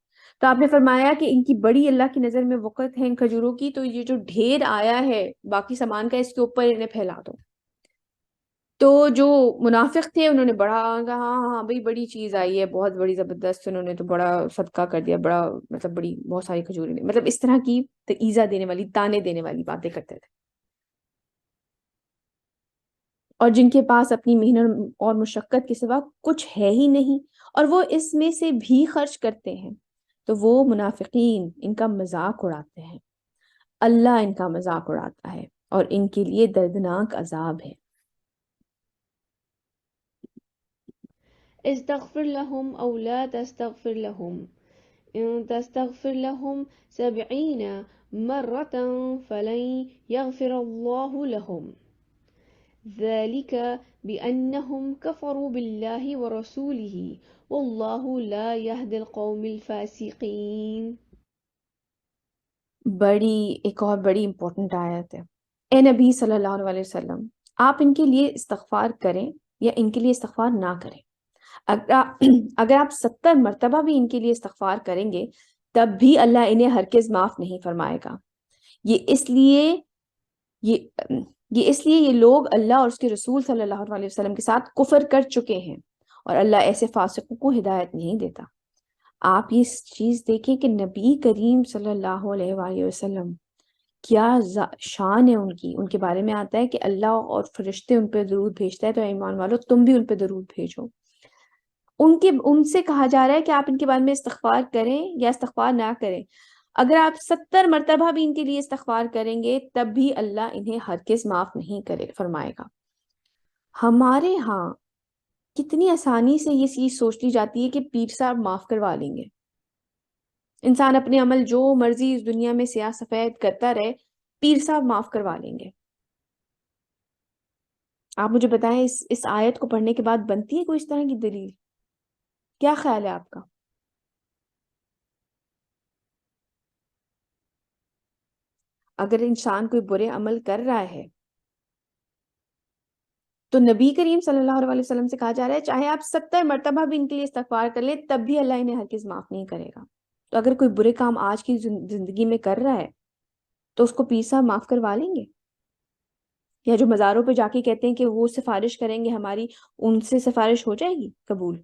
تو آپ نے فرمایا کہ ان کی بڑی اللہ کی نظر میں وقت ہے ان کھجوروں کی، تو یہ جو ڈھیر آیا ہے باقی سامان کا اس کے اوپر انہیں پھیلا دو. تو جو منافق تھے انہوں نے بڑا کہا ہاں ہاں بھائی بڑی چیز آئی ہے، بہت بڑی زبردست، انہوں نے تو بڑا صدقہ کر دیا، بڑا مطلب بڑی بہت ساری کھجوریں، مطلب اس طرح کی ایزا دینے والی، تانے دینے والی باتیں کرتے تھے. اور جن کے پاس اپنی محنت اور مشقت کے سوا کچھ ہے ہی نہیں اور وہ اس میں سے بھی خرچ کرتے ہیں، تو وہ منافقین ان کا مذاق اڑاتے ہیں. اللہ ان کا مذاق اڑاتا ہے اور ان کے لیے دردناک عذاب ہے. استغفر لهم أو لا تستغفر لهم إن تستغفر لهم 70 مرة فلن يغفر الله لهم ذلك بأنهم كفروا بالله ورسوله والله لا يهدي القوم الفاسقين. ایک اور بڑی امپورٹنٹ آیت ہے. اے نبی صلی اللہ علیہ وسلم، آپ ان کے لیے استغفار کریں یا ان کے لیے استغفار نہ کریں، اگر آپ 70 مرتبہ بھی ان کے لیے استغفار کریں گے تب بھی اللہ انہیں ہرگز معاف نہیں فرمائے گا. یہ اس لیے یہ لوگ اللہ اور اس کے رسول صلی اللہ علیہ وسلم کے ساتھ کفر کر چکے ہیں اور اللہ ایسے فاسقوں کو ہدایت نہیں دیتا. آپ یہ چیز دیکھیں کہ نبی کریم صلی اللہ علیہ وآلہ وسلم کیا شان ہے ان کے بارے میں آتا ہے کہ اللہ اور فرشتے ان پہ درود بھیجتا ہے، تو ایمان والو تم بھی ان پہ درود بھیجو. ان سے کہا جا رہا ہے کہ آپ ان کے بارے میں استغفار کریں یا استغفار نہ کریں. اگر آپ 70 مرتبہ بھی ان کے لیے استغفار کریں گے تب بھی اللہ انہیں ہرگز معاف نہیں فرمائے گا. ہمارے ہاں کتنی آسانی سے یہ چیز سوچ لی جاتی ہے کہ پیر صاحب معاف کروا لیں گے. انسان اپنے عمل جو مرضی اس دنیا میں سیاہ سفید کرتا رہے، پیر صاحب معاف کروا لیں گے. آپ مجھے بتائیں اس آیت کو پڑھنے کے بعد بنتی ہے کوئی اس طرح کی دلیل؟ کیا خیال ہے آپ کا؟ اگر انسان کوئی برے عمل کر رہا ہے تو نبی کریم صلی اللہ علیہ وسلم سے کہا جا رہا ہے چاہے آپ 70 مرتبہ بھی ان کے لیے استغفار کر لیں تب بھی اللہ انہیں ہرگز معاف نہیں کرے گا. تو اگر کوئی برے کام آج کی زندگی میں کر رہا ہے تو اس کو پیر صاحب معاف کروا لیں گے؟ یا جو مزاروں پہ جا کے کہتے ہیں کہ وہ سفارش کریں گے ہماری، ان سے سفارش ہو جائے گی قبول؟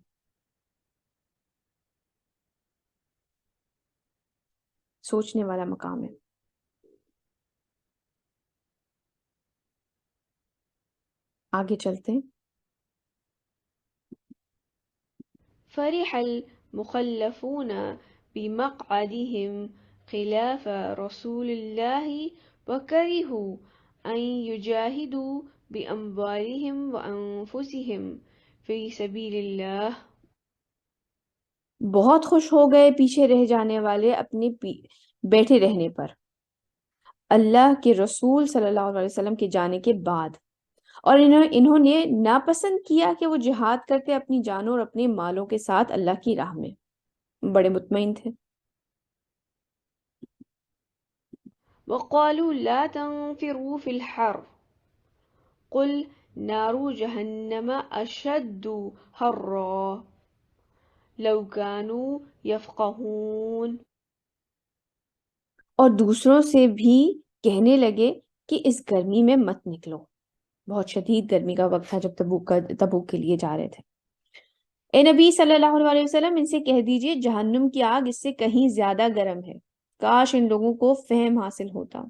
سوچنے والا مقام ہے. آگے چلتے ہیں. فرح المخلفون بمقعدهم خلاف رسول الله وكرهوا أن يجاهدوا بأموالهم وأنفسهم في سبيل الله. بہت خوش ہو گئے پیچھے رہ جانے والے اپنے بیٹھے رہنے پر اللہ کے رسول صلی اللہ علیہ وسلم کے جانے کے بعد، اور انہوں نے ناپسند کیا کہ وہ جہاد کرتے اپنی جانوں اور اپنے مالوں کے ساتھ اللہ کی راہ میں. بڑے مطمئن تھے. وقالوا لا تنفروا في الحر قل نار جهنم أشد حرا لو كانوا يفقهون. اور دوسروں سے بھی کہنے لگے کہ اس گرمی میں مت نکلو. بہت شدید گرمی کا وقت تھا جب تبوک کے لیے جا رہے تھے. اے نبی صلی اللہ علیہ وسلم ان سے کہہ دیجئے جہنم کی آگ اس سے کہیں زیادہ گرم ہے. کاش ان لوگوں کو فہم حاصل ہوتا.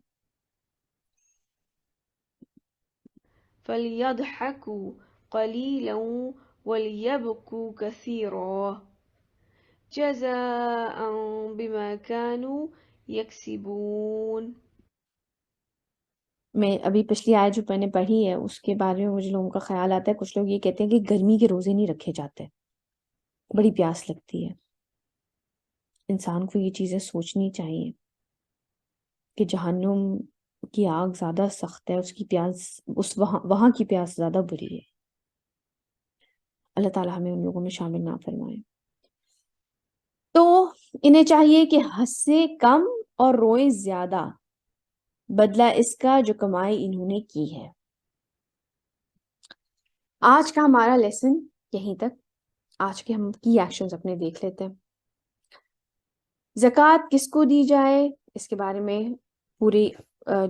فليضحكوا قليلا وليبكوا كثيرا جزاء بما كانوا يكسبون. میں ابھی پچھلی آیت جو میں نے پڑھی ہے اس کے بارے میں مجھے لوگوں کا خیال آتا ہے، کچھ لوگ یہ کہتے ہیں کہ گرمی کے روزے نہیں رکھے جاتے، بڑی پیاس لگتی ہے. انسان کو یہ چیزیں سوچنی چاہیے کہ جہنم کی آگ زیادہ سخت ہے، اس کی پیاس وہاں کی پیاس زیادہ بری ہے. اللہ تعالیٰ ہمیں ان لوگوں میں شامل نہ فرمائے. تو انہیں چاہیے کہ ہنسے کم اور روئیں زیادہ، بدلہ اس کا جو کمائی انہوں نے کی ہے. آج کا ہمارا لیسن یہیں تک. آج کے ہم کی ایکشنز اپنے دیکھ لیتے ہیں. زکوٰۃ کس کو دی جائے اس کے بارے میں پوری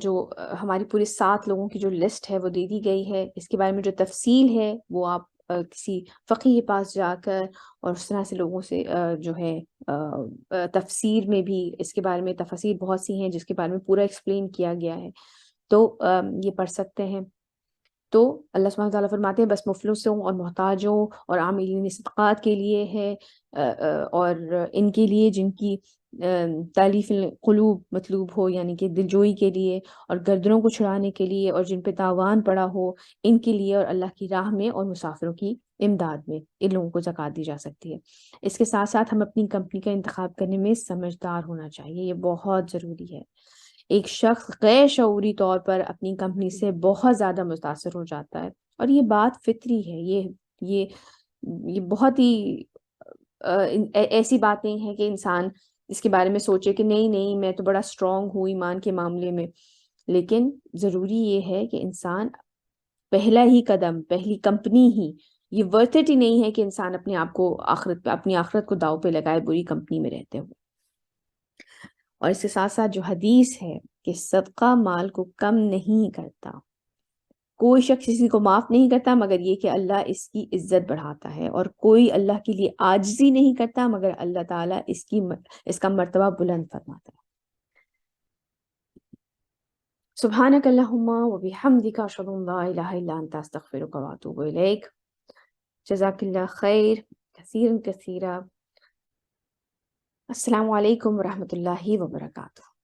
جو ہماری پورے 7 لوگوں کی جو لسٹ ہے وہ دے دی گئی ہے. اس کے بارے میں جو تفصیل ہے وہ آپ کسی فقیہ کے پاس جا کر اور اس طرح سے لوگوں سے جو ہے تفسیر میں بھی اس کے بارے میں تفاسیر بہت سی ہیں جس کے بارے میں پورا ایکسپلین کیا گیا ہے، تو یہ پڑھ سکتے ہیں. تو اللہ سبحانہ تعالیٰ فرماتے ہیں بس مفلسوں اور محتاجوں اور عاملین صدقات کے لیے ہے، اور ان کے لیے جن کی تالیف القلوب مطلوب ہو، یعنی کہ دلجوئی کے لیے، اور گردنوں کو چھڑانے کے لیے، اور جن پہ تاوان پڑا ہو ان کے لیے، اور اللہ کی راہ میں اور مسافروں کی امداد میں ان لوگوں کو زکوٰۃ دی جا سکتی ہے. اس کے ساتھ ساتھ ہم اپنی کمپنی کا انتخاب کرنے میں سمجھدار ہونا چاہیے، یہ بہت ضروری ہے. ایک شخص غیر شعوری طور پر اپنی کمپنی سے بہت زیادہ متاثر ہو جاتا ہے، اور یہ بات فطری ہے. یہ بہت ہی ایسی بات نہیں ہے کہ انسان اس کے بارے میں سوچے کہ نہیں میں تو بڑا اسٹرانگ ہوں ایمان کے معاملے میں. لیکن ضروری یہ ہے کہ انسان پہلا ہی قدم، پہلی کمپنی ہی، یہ ورتھ اٹ ہی نہیں ہے کہ انسان اپنے آپ کو اپنی آخرت کو داؤ پہ لگائے بری کمپنی میں رہتے ہوئے. اور اس کے ساتھ ساتھ جو حدیث ہے کہ صدقہ مال کو کم نہیں کرتا، کوئی شخص کسی کو معاف نہیں کرتا مگر یہ کہ اللہ اس کی عزت بڑھاتا ہے، اور کوئی اللہ کے لیے عاجزی نہیں کرتا مگر اللہ تعالیٰ اس کا مرتبہ بلند فرماتا ہے. سبحانک اللہم و بحمدک اشہد ان لا الہ الا انت استغفرک و اتوب الیک. جزاک اللہ خیر کثیرا کثیرا. السلام علیکم ورحمۃ اللہ وبرکاتہ.